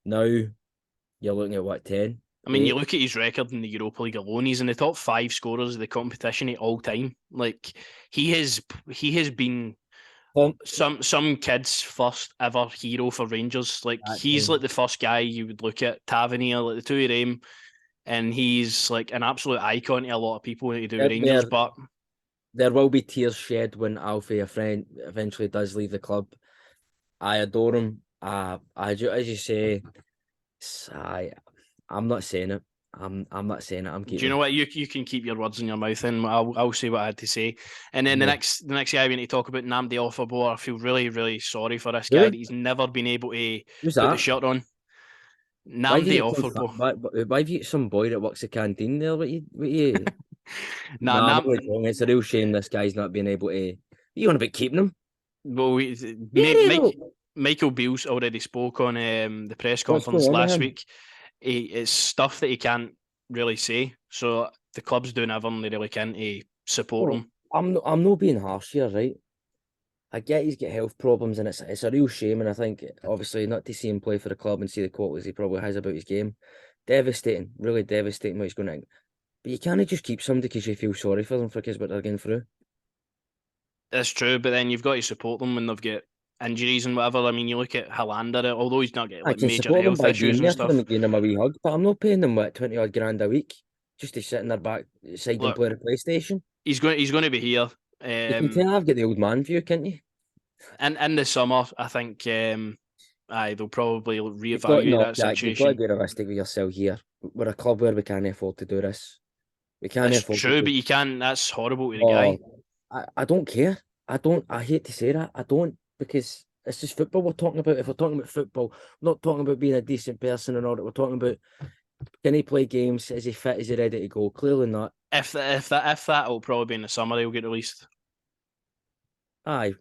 Now you're looking at what, 10? I mean, you look at his record in the Europa League alone. He's in the top 5 scorers of the competition at all time. Like he has been some kid's first ever hero for Rangers. Like he's like the first guy you would look at, Tavernier, like the two of them, and he's like an absolute icon to a lot of people to do Rangers. But there will be tears shed when Alfie, a friend, eventually does leave the club. I adore him. As you say, I'm not saying it. I'm not saying it. I'm keeping. Do you know what? You can keep your words in your mouth, and I'll say what I had to say. And then the next guy we need to talk about, Nnamdi Offabo. I feel really, really sorry for this guy that he's never been able to put the shirt on. Nnamdi Offabo. Why have you got some boy that works the canteen there? What you? Nah, it's a real shame this guy's not being able to. You want to be keeping him? Well, Michael Beale's already spoke on the press conference last week. It's stuff that he can't really say, so the club's doing everything they really can to support him. I'm not being harsh here, right? I get he's got health problems, and it's a real shame. And I think obviously not to see him play for the club and see the qualities he probably has about his game, devastating, really devastating what he's going to. But you can't just keep somebody because you feel sorry for them because what they're going through. That's true, but then you've got to support them when they've got injuries and whatever. I mean, you look at Helander, although he's not getting like major health issues and stuff. Giving him a wee hug, but I'm not paying them 20 odd grand a week just to sit in their back side and play the PlayStation. He's going to be here. You can tell I've got the old man view, can't you? And in the summer, I think they'll probably reevaluate that situation. You've got to be realistic with yourself here. We're a club where we can't afford to do this. We can't afford. True, but you can. That's horrible to the guy. I don't care. I hate to say that. I don't, because it's just football we're talking about. If we're talking about football, we're not talking about being a decent person and all that. We're talking about, can he play games? Is he fit? Is he ready to go? Clearly not. If that will probably be in the summer, he'll get released. Aye.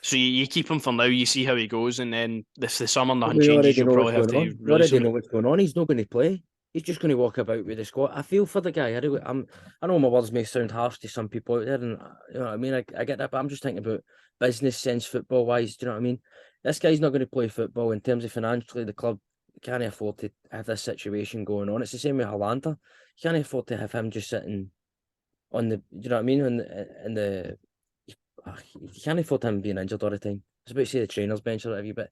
So you keep him for now. You see how he goes, and then if the summer nothing changes, you'll probably have to release him. We already know what's going on. He's not going to play. He's just going to walk about with the squad. I feel for the guy. I know my words may sound harsh to some people out there, and you know what I mean. I get that, but I'm just thinking about business sense, football wise. Do you know what I mean? This guy's not going to play football. In terms of financially, the club can't afford to have this situation going on. It's the same with Helander. You can't afford to have him just sitting on the. Do you know what I mean? You can't afford him being injured all the time. I was about to say the trainer's bench or whatever, but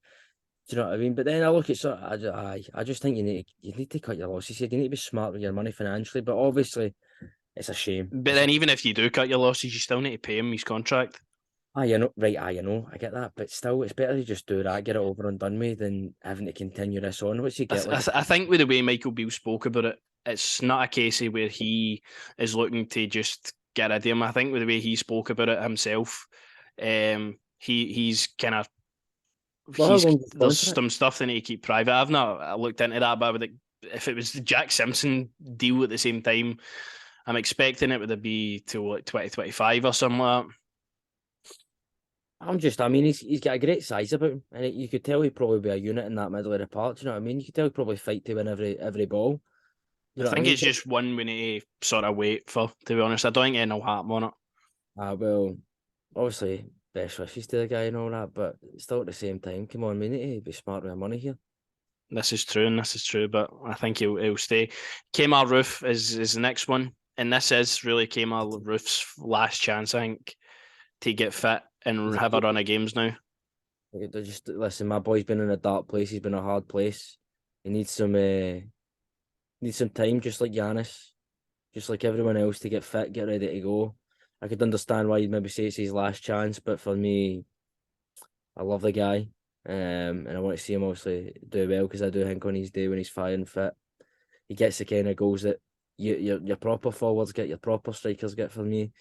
do you know what I mean? But then I look at I just think you need to cut your losses. You need to be smart with your money financially. But obviously, it's a shame. But then even if you do cut your losses, you still need to pay him his contract. I get that. But still, it's better to just do that, get it over and done with, than having to continue this on. What's you get? I think with the way Michael Beale spoke about it, it's not a case of where he is looking to just get rid of him. I think with the way he spoke about it himself, he's kind of. There's some stuff they need to keep private. I've not looked into that, but if it was the Jack Simpson deal at the same time, I'm expecting it would be till like 2025 or something like that. He's got a great size about him, and you could tell he'd probably be a unit in that middle of the park. Do you know what I mean? You could tell he'd probably fight to win every ball. You I know what I think mean? it's just one we need to sort of wait for, to be honest. I don't think anything will happen on it. Well, obviously, best wishes to the guy and all that, but still at the same time, come on, we need to be smart with our money here. This is true, and this is true, but I think he'll stay. Kemar Roof is the next one, and this is really Kemar Roof's last chance, I think, to get fit and He's a have a keep. run of games now. Just listen, my boy's been in a dark place. He's been in a hard place. He needs some time, just like Giannis, just like everyone else, to get fit, get ready to go. I could understand why you'd maybe say it's his last chance, but for me, I love the guy, and I want to see him obviously do well because I do think on his day when he's firing fit, he gets the kind of goals that your proper forwards get, your proper strikers get. For me,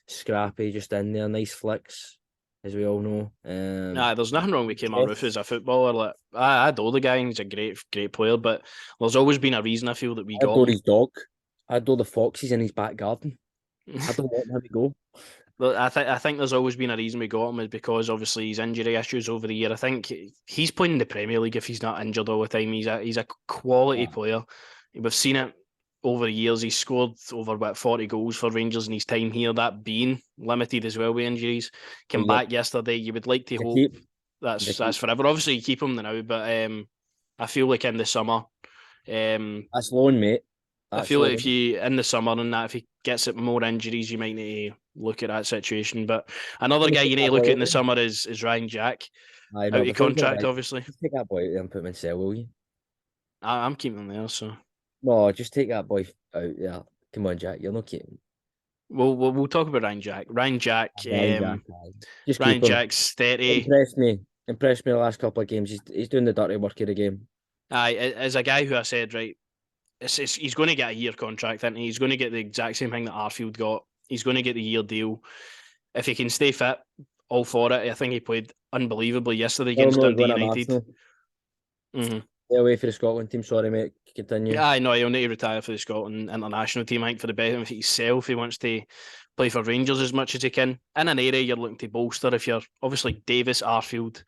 scrappy, just in there, nice flicks, as we all know. Nah, there's nothing wrong with Kemar Roof as a footballer. Like I adore the guy, and he's a great player. But there's always been a reason I feel that we I got adore him. his dog. I adore the foxes in his back garden. I don't want him to go. But I think there's always been a reason we got him is because obviously his injury issues over the year. I think he's playing in the Premier League if he's not injured all the time. He's a quality player. We've seen it over the years. He's scored over 40 goals for Rangers in his time here. That being limited as well with injuries. Came back yesterday. You would like to hope that's forever. Obviously you keep him now, but I feel like in the summer, that's loan, mate. I feel like if you in the summer and that if he gets it more injuries, you might need to look at that situation. But another guy you need to look at in the summer is Ryan Jack. I know, Out of contract, obviously. Just take that boy out there and put him in cell, will you? I'm keeping him there, so No, just take that boy out there. Come on, Jack. You're not keeping. we'll talk about Ryan Jack. Ryan Jack, Just Ryan keep him. Jack's 30. Impressed me the last couple of games. He's doing the dirty work of the game. Aye, as a guy who I said right, he's going to get a year contract, and he's going to get the exact same thing that Arfield got. He's going to get the year deal. If he can stay fit, all for it. I think he played unbelievably yesterday against Dundee United. Stay away for the Scotland team. Sorry, mate. Continue. Yeah, I know. He'll need to retire for the Scotland international team. I think for the benefit of himself, he wants to play for Rangers as much as he can. In an area you're looking to bolster, if you're obviously Davis, Arfield,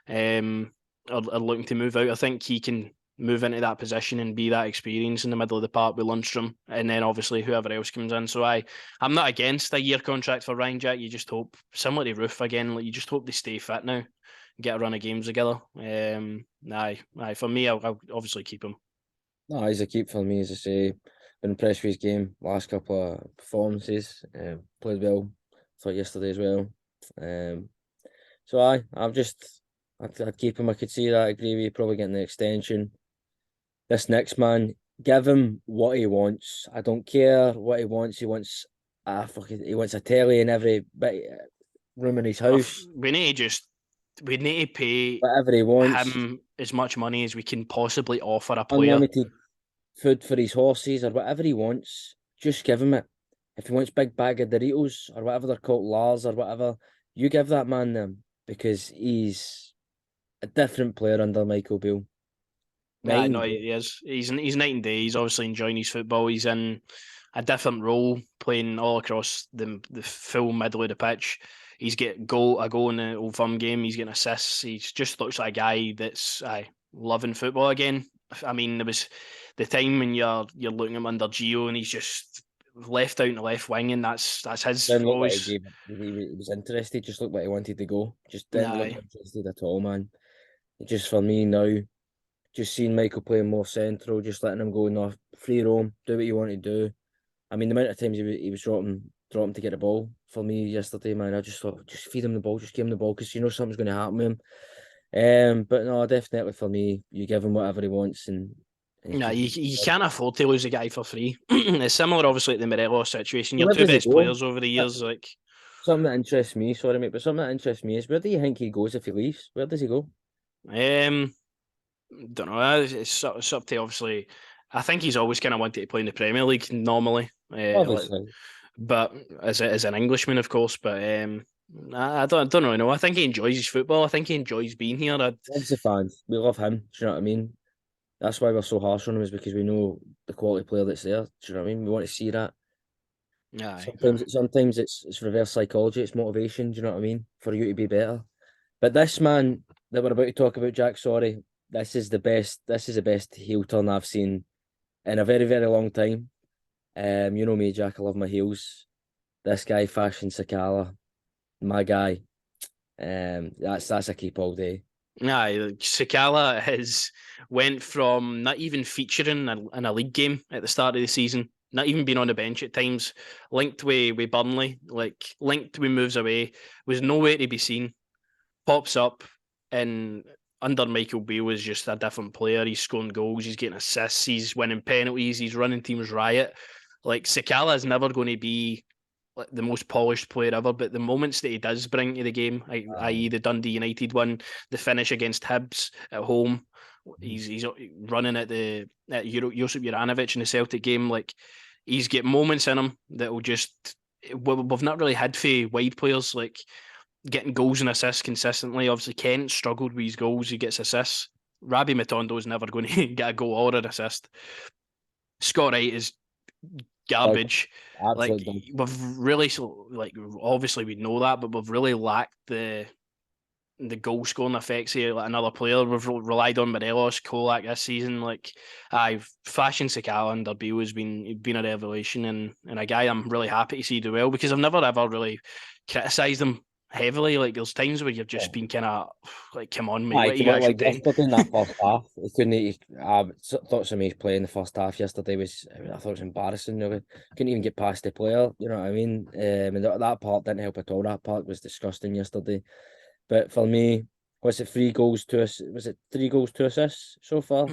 are looking to move out, I think he can move into that position and be that experience in the middle of the park with Lundstrom, and then obviously whoever else comes in. So I'm not against a year contract for Ryan Jack. You just hope, similar to Roof again, like you just hope they stay fit now, get a run of games together. For me, I'll obviously keep him. No, he's a keep for me, as I say. Been impressed with his game, last couple of performances. Played well, thought yesterday as well. So I'd keep him. I could see that. I agree with you. Probably getting the extension. This next man, give him what he wants. I don't care what he wants. He wants a telly in every room in his house. We need to pay whatever he wants. him as much money as we can possibly offer a player. Unlimited food for his horses or whatever he wants. Just give him it. If he wants big bag of Doritos or whatever they're called, Lars or whatever, you give that man them, because he's a different player under Michael Beale. Yeah, no, he is. He's night and day. He's obviously enjoying his football. He's in a different role, playing all across the full middle of the pitch. He's getting a goal in the Old Firm game. He's getting assists. He just looks like a guy that's loving football again. I mean, there was the time when you're looking at him under Gio and he's just left out in the left wing, and that's his voice. He was interested. Just looked like he wanted to go. Just didn't look interested at all, man. Just for me now, just seeing Michael playing more central, just letting him go off free roam, do what you want to do. I mean, the amount of times he was dropping to get the ball for me yesterday, man, I just thought, just feed him the ball, just give him the ball, because you know something's going to happen with him. But no, definitely for me, you give him whatever he wants, and you can't afford to lose a guy for free. It's similar, obviously, to the Morelos situation. Your two best players over the years, like something that interests me. Sorry, mate, but something that interests me is, where do you think he goes if he leaves? Where does he go? Don't know. It's up to, obviously. I think he's always kind of wanted to play in the Premier League normally. Obviously. But as an Englishman, of course. But I don't really know. I think he enjoys his football. I think he enjoys being here. As a fans, we love him. Do you know what I mean? That's why we're so harsh on him, is because we know the quality player that's there. Do you know what I mean? We want to see that. Yeah. Sometimes it's reverse psychology. It's motivation. Do you know what I mean? For you to be better. But this man that we're about to talk about, Jack, sorry, this is the best heel turn I've seen in a very, very long time. You know me, Jack, I love my heels. This guy, Fashion Sakala, my guy. That's a keep all day. Nah, Sakala has went from not even featuring in a league game at the start of the season, not even being on the bench at times, linked with Burnley, linked with moves away, was nowhere to be seen. Pops up and under Michael Beale is just a different player. He's scoring goals, he's getting assists, he's winning penalties, he's running teams riot. Like Sakala is never going to be like the most polished player ever, but the moments that he does bring to the game, i.e. the Dundee United one, the finish against Hibs at home, he's running at Josip Juranovic in the Celtic game. Like he's got moments in him that will just we've not really had for wide players, like getting goals and assists consistently. Obviously, Kent struggled with his goals. He gets assists. Rabbi Matondo is never going to get a goal or an assist. Scott Wright is garbage. Like we've really obviously we know that, but we've really lacked the goal scoring effects here. Like another player, we've relied on Morelos, Kolak this season. Like I've Fashion Sakala under Beale has been a revelation and a guy I'm really happy to see do well, because I've never ever really criticised him heavily. Like there's times where you've just been kind of like, come on, mate, what are you actually doing? Yesterday in that first half, he couldn't. I thought some of his play in the first half yesterday I thought it was embarrassing. Really, couldn't even get past the player. You know what I mean? And that part didn't help at all. That part was disgusting yesterday. But for me, was it 3 goals to us? Was it 3 goals, 2 assists so far?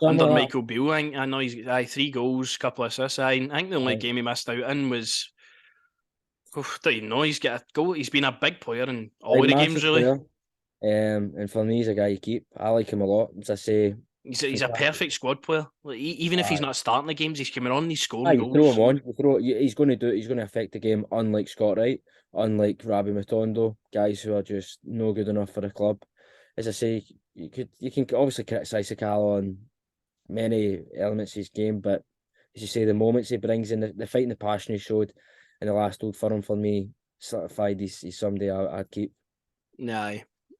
Under Michael Beale, I know he's 3 goals, couple of assists. I think the only game he missed out in was. Don't you know he's got a goal? He's been a big player in all the games, really. And for me, he's a guy you keep. I like him a lot. As I say, he's a perfect squad player. Like, even if he's not starting the games, he's coming on. He's scoring goals. Throw him on. He's going to do. He's going to affect the game. Unlike Scott Wright, unlike Rabbi Matondo, guys who are just no good enough for the club. As I say, you can obviously criticise Sakala on many elements of his game, but as you say, the moments he brings in, the fight and the passion he showed in the last Old Firm, for me, certified he's somebody I'd keep. Nah.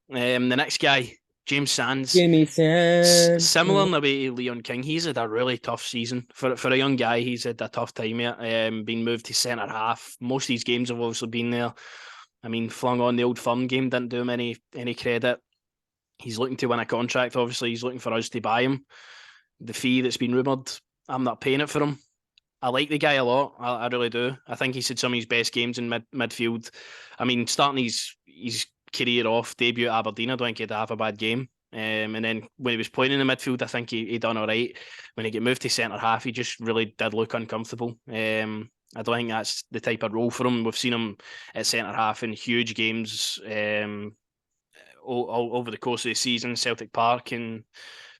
The next guy, James Sands. Similar in the way to Leon King, he's had a really tough season. For a young guy, he's had a tough time here. Being moved to centre half. Most of these games have obviously been there. I mean, flung on the Old Firm game, didn't do him any credit. He's looking to win a contract, obviously. He's looking for us to buy him. The fee that's been rumoured, I'm not paying it for him. I like the guy a lot. I really do. I think he's had some of his best games in midfield. I mean, starting his career off, debut at Aberdeen, I don't think he'd have a bad game. And then when he was playing in the midfield, I think he done all right. When he got moved to centre half, he just really did look uncomfortable. I don't think that's the type of role for him. We've seen him at centre half in huge games all over the course of the season, Celtic Park and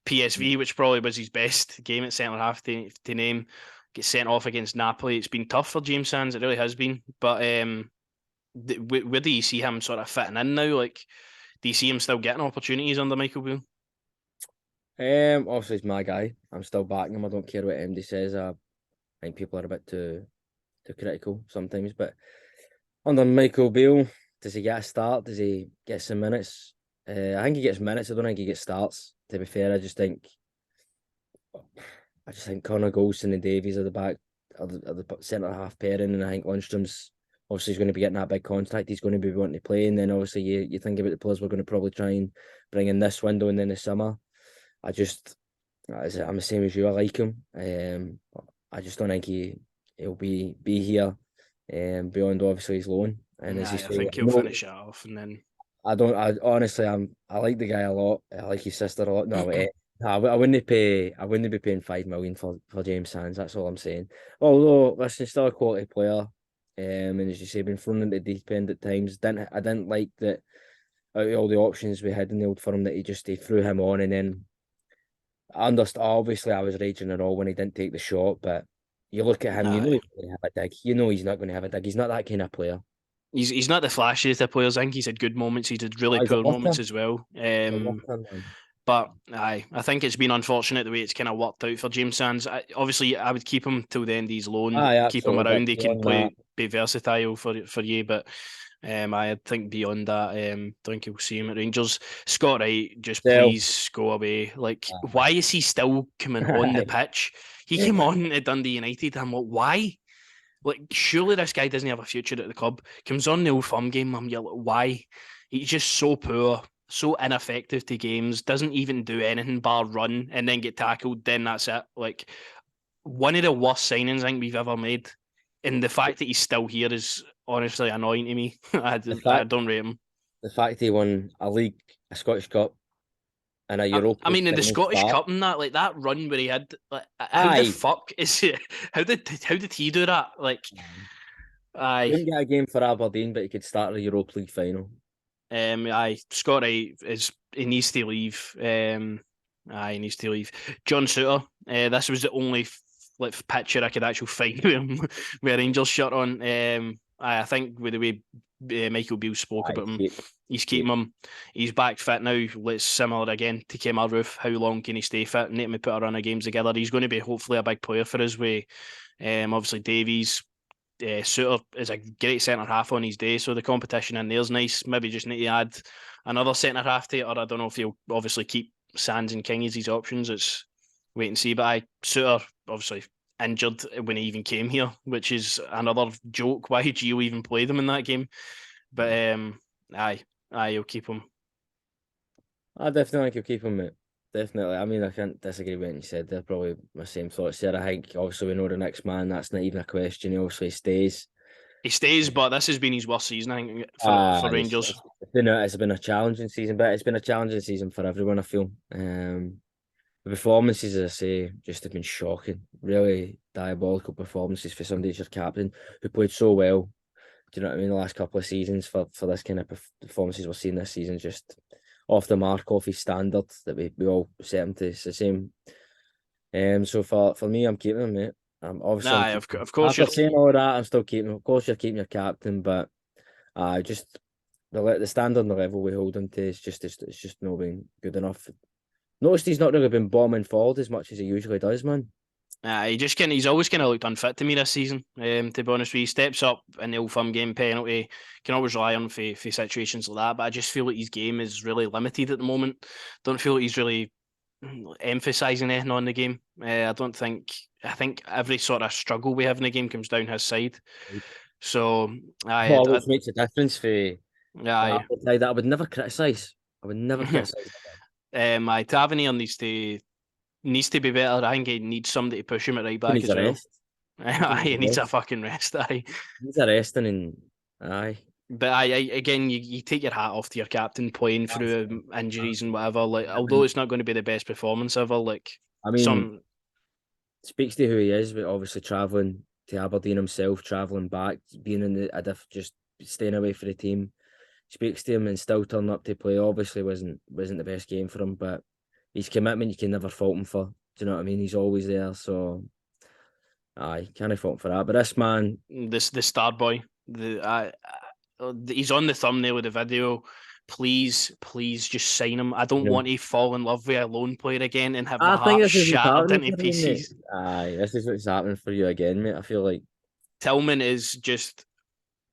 PSV, which probably was his best game at centre half to name. Get sent off against Napoli. It's been tough for James Sands. It really has been. But where do you see him sort of fitting in now? Like, do you see him still getting opportunities under Michael Beale? Obviously, he's my guy. I'm still backing him. I don't care what MD says. I think people are a bit too critical sometimes. But under Michael Beale, does he get a start? Does he get some minutes? I think he gets minutes. I don't think he gets starts. To be fair, I just think Connor Goldson and Davies are the back, are the centre half pairing, and I think Lundstrom's obviously going to be getting that big contract. He's going to be wanting to play, and then obviously you think about the players we're going to probably try and bring in this window and then the summer. I'm the same as you. I like him. I just don't think he'll be here beyond obviously his loan. And as you say, I think he'll finish it off, and then I like the guy a lot. I like his sister a lot. No, I wouldn't be paying $5 million for James Sands. That's all I'm saying. Although, listen, still a quality player. And as you say, been thrown into the deep end at times. I didn't like that out of all the options we had in the Old Firm that he threw him on, and then I understand. Obviously, I was raging and all when he didn't take the shot, but you look at him, you know he's going to have a dig. You know he's not going to have a dig. He's not that kind of player. He's not the flashiest of players. I think he's had good moments. He's had really poor moments as well. But I think it's been unfortunate the way it's kind of worked out for James Sands. Obviously, I would keep him till the end of his loan. Keep him around. He can play be versatile for you, but I think beyond that, I think you'll see him at Rangers. Scott Wright, just Sell. please go away. Like, why is he still coming on the pitch? He came on at Dundee United. I'm like, why? Like, surely this guy doesn't have a future at the club. Comes on the Old Firm game. I'm like, why? He's just so poor, so ineffective to games. Doesn't even do anything bar run and then get tackled. Then that's it. Like, one of the worst signings I think we've ever made. And the fact that he's still here is honestly annoying to me. I don't rate him. The fact he won a league, a Scottish Cup, and a Europa. I mean, in the Scottish start. Cup and that, like that run where he had, like, how the fuck is it? How did he do that? Like, He didn't get a game for Aberdeen, but he could start a Europa League final. Scott Wright he needs to leave. He needs to leave. John Souttar. This was the only picture I could actually find with him with a Rangers shirt on. I think with the way Michael Beale spoke about him, he's keeping him. He's back fit now. It's similar again to Kemar Roof. How long can he stay fit? Need to put a run of games together. He's going to be hopefully a big player for us. With obviously Davies. Souttar is a great centre half on his day, so the competition in there's nice. Maybe just need to add another centre half to it, or I don't know if he'll obviously keep Sands and King as his options. It's wait and see. But Souttar obviously injured when he even came here, which is another joke. Why Gio even played him in that game? But he'll keep him. I definitely think he'll keep him, mate. Definitely. I mean, I can't disagree with what you said. They're probably my same thoughts there. I think obviously we know the next man. That's not even a question. He obviously stays. He stays, but this has been his worst season, I think, for Rangers. It's been a challenging season, but it's been a challenging season for everyone, I feel. The performances, as I say, just have been shocking. Really diabolical performances for somebody as your captain who played so well. Do you know what I mean? The last couple of seasons for this kind of performances we're seeing this season, just off the mark, off his standard that we all set him to. It's the same. So for me, I'm keeping him, mate. Obviously, of course. After saying all that, I'm still keeping him. Of course, you're keeping your captain, but just the standard and the level we hold him to is just not been good enough. Noticed he's not really been bombing forward as much as he usually does, man. He's always kind of looked unfit to me this season. To be honest with you, he steps up in the Old Firm game, penalty. Can always rely on for situations like that, but I just feel like his game is really limited at the moment. Don't feel like he's really emphasising anything on the game. I think every sort of struggle we have in the game comes down his side. So which makes a difference for that I would never criticise. I would never criticise. Tavernier needs to be better. I think he needs somebody to push him at right back as well. He needs a fucking rest. He needs a resting, and aye. But again, you take your hat off to your captain playing through injuries and whatever. Like, although it's not going to be the best performance ever, like, I mean, speaks to who he is. But obviously, travelling to Aberdeen himself, travelling back, being in just staying away for the team, speaks to him and still turning up to play. Obviously, wasn't the best game for him, but his commitment you can never fault him for. Do you know what I mean? He's always there, so aye, can't fault him for that. But this man, the star boy, he's on the thumbnail of the video. Please just sign him. I don't want to fall in love with a lone player again and have my heart shattered into pieces. Aye, this is what's happening for you again, mate. I feel like Tillman is just,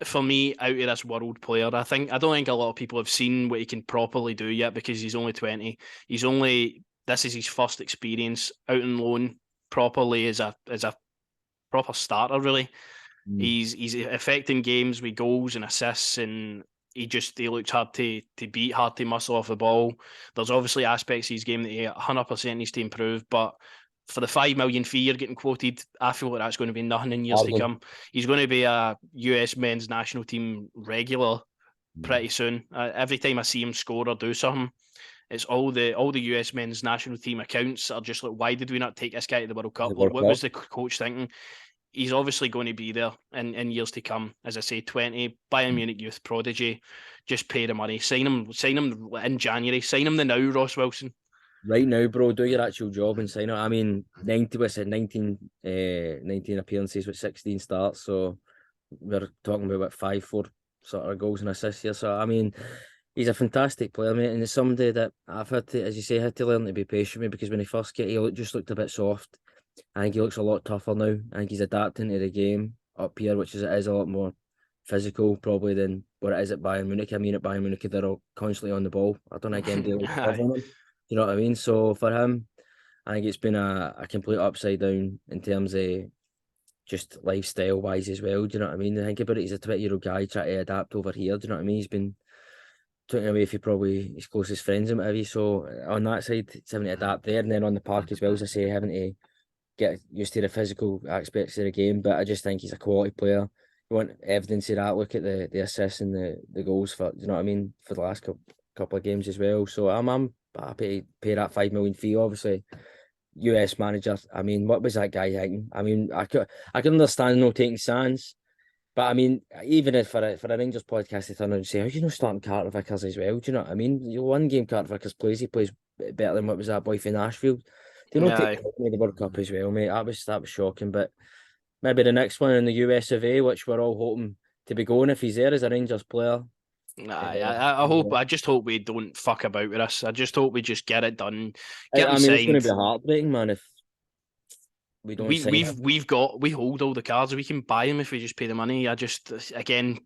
for me, out of this world player. I don't think a lot of people have seen what he can properly do yet because he's only 20. This is his first experience out on loan properly as a proper starter, really. He's affecting games with goals and assists, and he looks hard to beat, hard to muscle off the ball. There's obviously aspects of his game that he 100% needs to improve, but for the 5 million fee you're getting quoted, I feel like that's going to be nothing in years to come. He's going to be a US men's national team regular pretty soon. Every time I see him score or do something, it's all the US men's national team accounts are just like, why did we not take this guy to the World Cup? What was the coach thinking? He's obviously going to be there in years to come. As I say, 20, Bayern Munich youth prodigy. Just pay the money. Sign him in January. Sign him now, Ross Wilson. Right now, bro, do your actual job and sign it. I mean, 19 appearances with 16 starts. So we're talking about 4 sort of goals and assists here. So, I mean, he's a fantastic player, mate. And it's somebody that I've had to, as you say, had to learn to be patient with, because when he first he just looked a bit soft. I think he looks a lot tougher now. I think he's adapting to the game up here, which is it is a lot more physical probably than what it is at Bayern Munich. I mean, at Bayern Munich, they're all constantly on the ball. I don't think MD likes Aye. covering them. You know what I mean? So for him, I think it's been a complete upside down in terms of just lifestyle wise as well. Do you know what I mean? Think about it, he's a 20-year-old guy trying to adapt over here. Do you know what I mean? He's been taken away from probably his closest friends and whatever. So on that side, it's having to adapt there, and then on the park as well, as I say, having to get used to the physical aspects of the game. But I just think he's a quality player. You want evidence of that? Look at the assists and the goals for, you know what I mean, for the last couple of games as well. So I'm happy to pay that $5 million fee. Obviously, US manager. I mean, what was that guy thinking? I mean, I can understand no taking stands, but I mean, even if for a Rangers podcast, they turn around and say, "How you know starting Carter Vickers as well?" Do you know what I mean? You one game Carter Vickers plays, he plays better than what was that boy from Nashville. They don't take Aye. the World Cup as well, mate. That was shocking. But maybe the next one in the US of A, which we're all hoping to be going if he's there as a Rangers player. Aye, I just hope we don't fuck about with this. I just hope we just get it done, get him I mean, it's going signed. to be heartbreaking, man, if we don't sign him. We hold all the cards. We can buy him if we just pay the money. I just again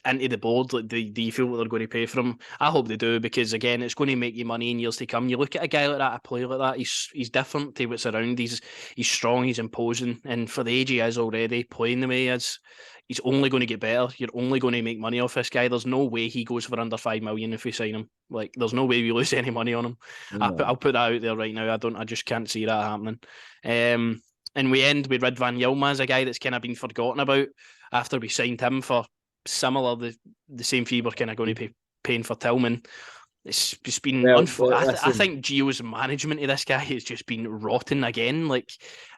into the board. Like, do you feel what they're going to pay for him? I hope they do, because again, it's going to make you money in years to come. You look at a guy like that, a player like that. He's different to what's around. He's strong. He's imposing, and for the age he is already, playing the way he is, he's only going to get better. You're only going to make money off this guy. There's no way he goes for under $5 million if we sign him. Like, there's no way we lose any money on him. No. I'll put that out there right now. I just can't see that happening. And we end with Ridvan Yilmaz, a guy that's kind of been forgotten about after we signed him for similar, the same fee we're kind of going to be paying for Tillman. It's just been I think Gio's management of this guy has just been rotten again. Like,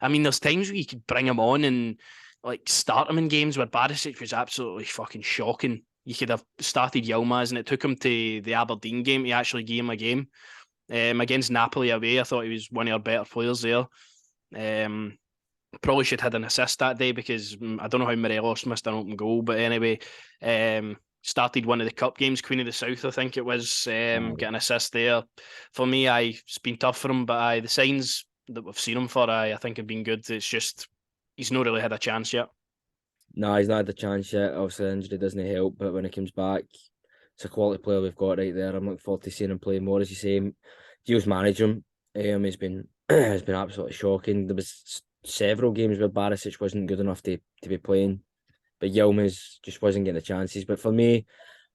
I mean, there's times where you could bring him on and like start him in games where Barisic was absolutely fucking shocking. You could have started Yilmaz, and it took him to the Aberdeen game to actually give him a game. Against Napoli away, I thought he was one of our better players there. Probably should have had an assist that day, because I don't know how Morelos missed an open goal, but anyway, started one of the cup games, Queen of the South, I think it was, get an assist there. For me, it's been tough for him, but the signs that we've seen him for, I think have been good. It's just he's not really had a chance yet. No, he's not had the chance yet. Obviously, the injury doesn't help, but when he comes back, it's a quality player we've got right there. I'm looking forward to seeing him play more. As you say, Gio's managed him. He's been absolutely shocking. There was several games where Barisic wasn't good enough to be playing, but Yilmaz just wasn't getting the chances. But for me,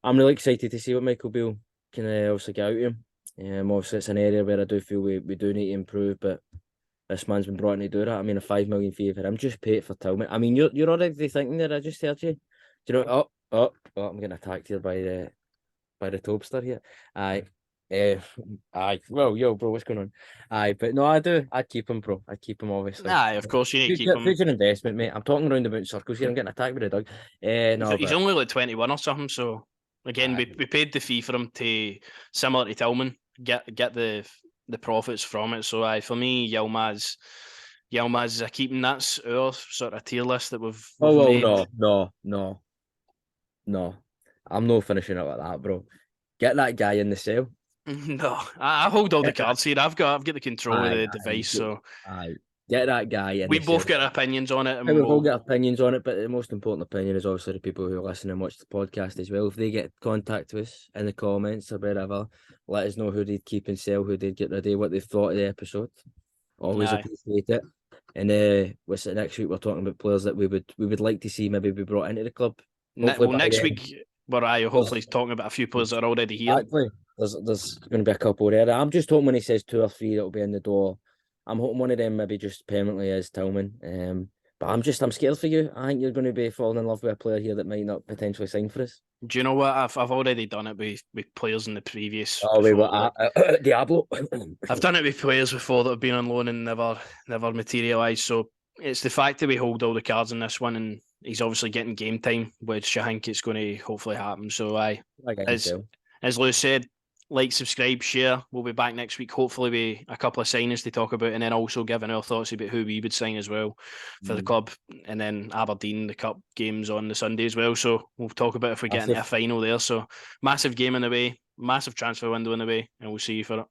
I'm really excited to see what Michael Beale can obviously get out of him. Obviously, it's an area where I do feel we do need to improve, but this man's been brought in to do that. I mean, a $5 million fee for him, just pay it for Tillman. I mean, you're already thinking that I just heard you. Do you know? Oh, I'm getting attacked here by the Tobster here. Aye. Well, yo, bro, what's going on? Aye, but no, I'd keep him, bro. I'd keep him, obviously. Aye, of course you need to keep him. Future investment, mate. I'm talking around about circles here. I'm getting attacked by the dog. He's only like 21 or something. So again, we paid the fee for him to, similar to Tillman, get the profits from it. So for me, Yilmaz is a keeping. That's our sort of tier list that we've made. No. I'm not finishing it like that, bro. Get that guy in the cell. No, I hold all the cards here. I've got the control of the device, so get that guy in. We both get opinions on it, and we've all got opinions on it. But the most important opinion is obviously the people who listen and watch the podcast as well. If they get contact with us in the comments or wherever, let us know who they'd keep and sell, who they'd get rid of, what they thought of the episode. Always appreciate it. And what's it, next week we're talking about players that we would like to see maybe be brought into the club. Next week we're hopefully talking about a few players that are already here. Exactly. There's going to be a couple there. I'm just hoping when he says 2 or 3 that'll be in the door. I'm hoping one of them maybe just permanently is Tillman. But I'm scared for you. I think you're going to be falling in love with a player here that might not potentially sign for us. Do you know what? I've already done it with players in the previous. Oh, wait, what? Diablo. I've done it with players before that have been on loan and never materialised. So it's the fact that we hold all the cards in this one, and he's obviously getting game time, which I think it's going to hopefully happen. So as Lewis said, like, subscribe, share. We'll be back next week, hopefully with a couple of signings to talk about, and then also giving our thoughts about who we would sign as well for the club, and then Aberdeen, the cup games on the Sunday as well. So we'll talk about if we get into a final there. So massive game in the way, massive transfer window in the way, and we'll see you for it.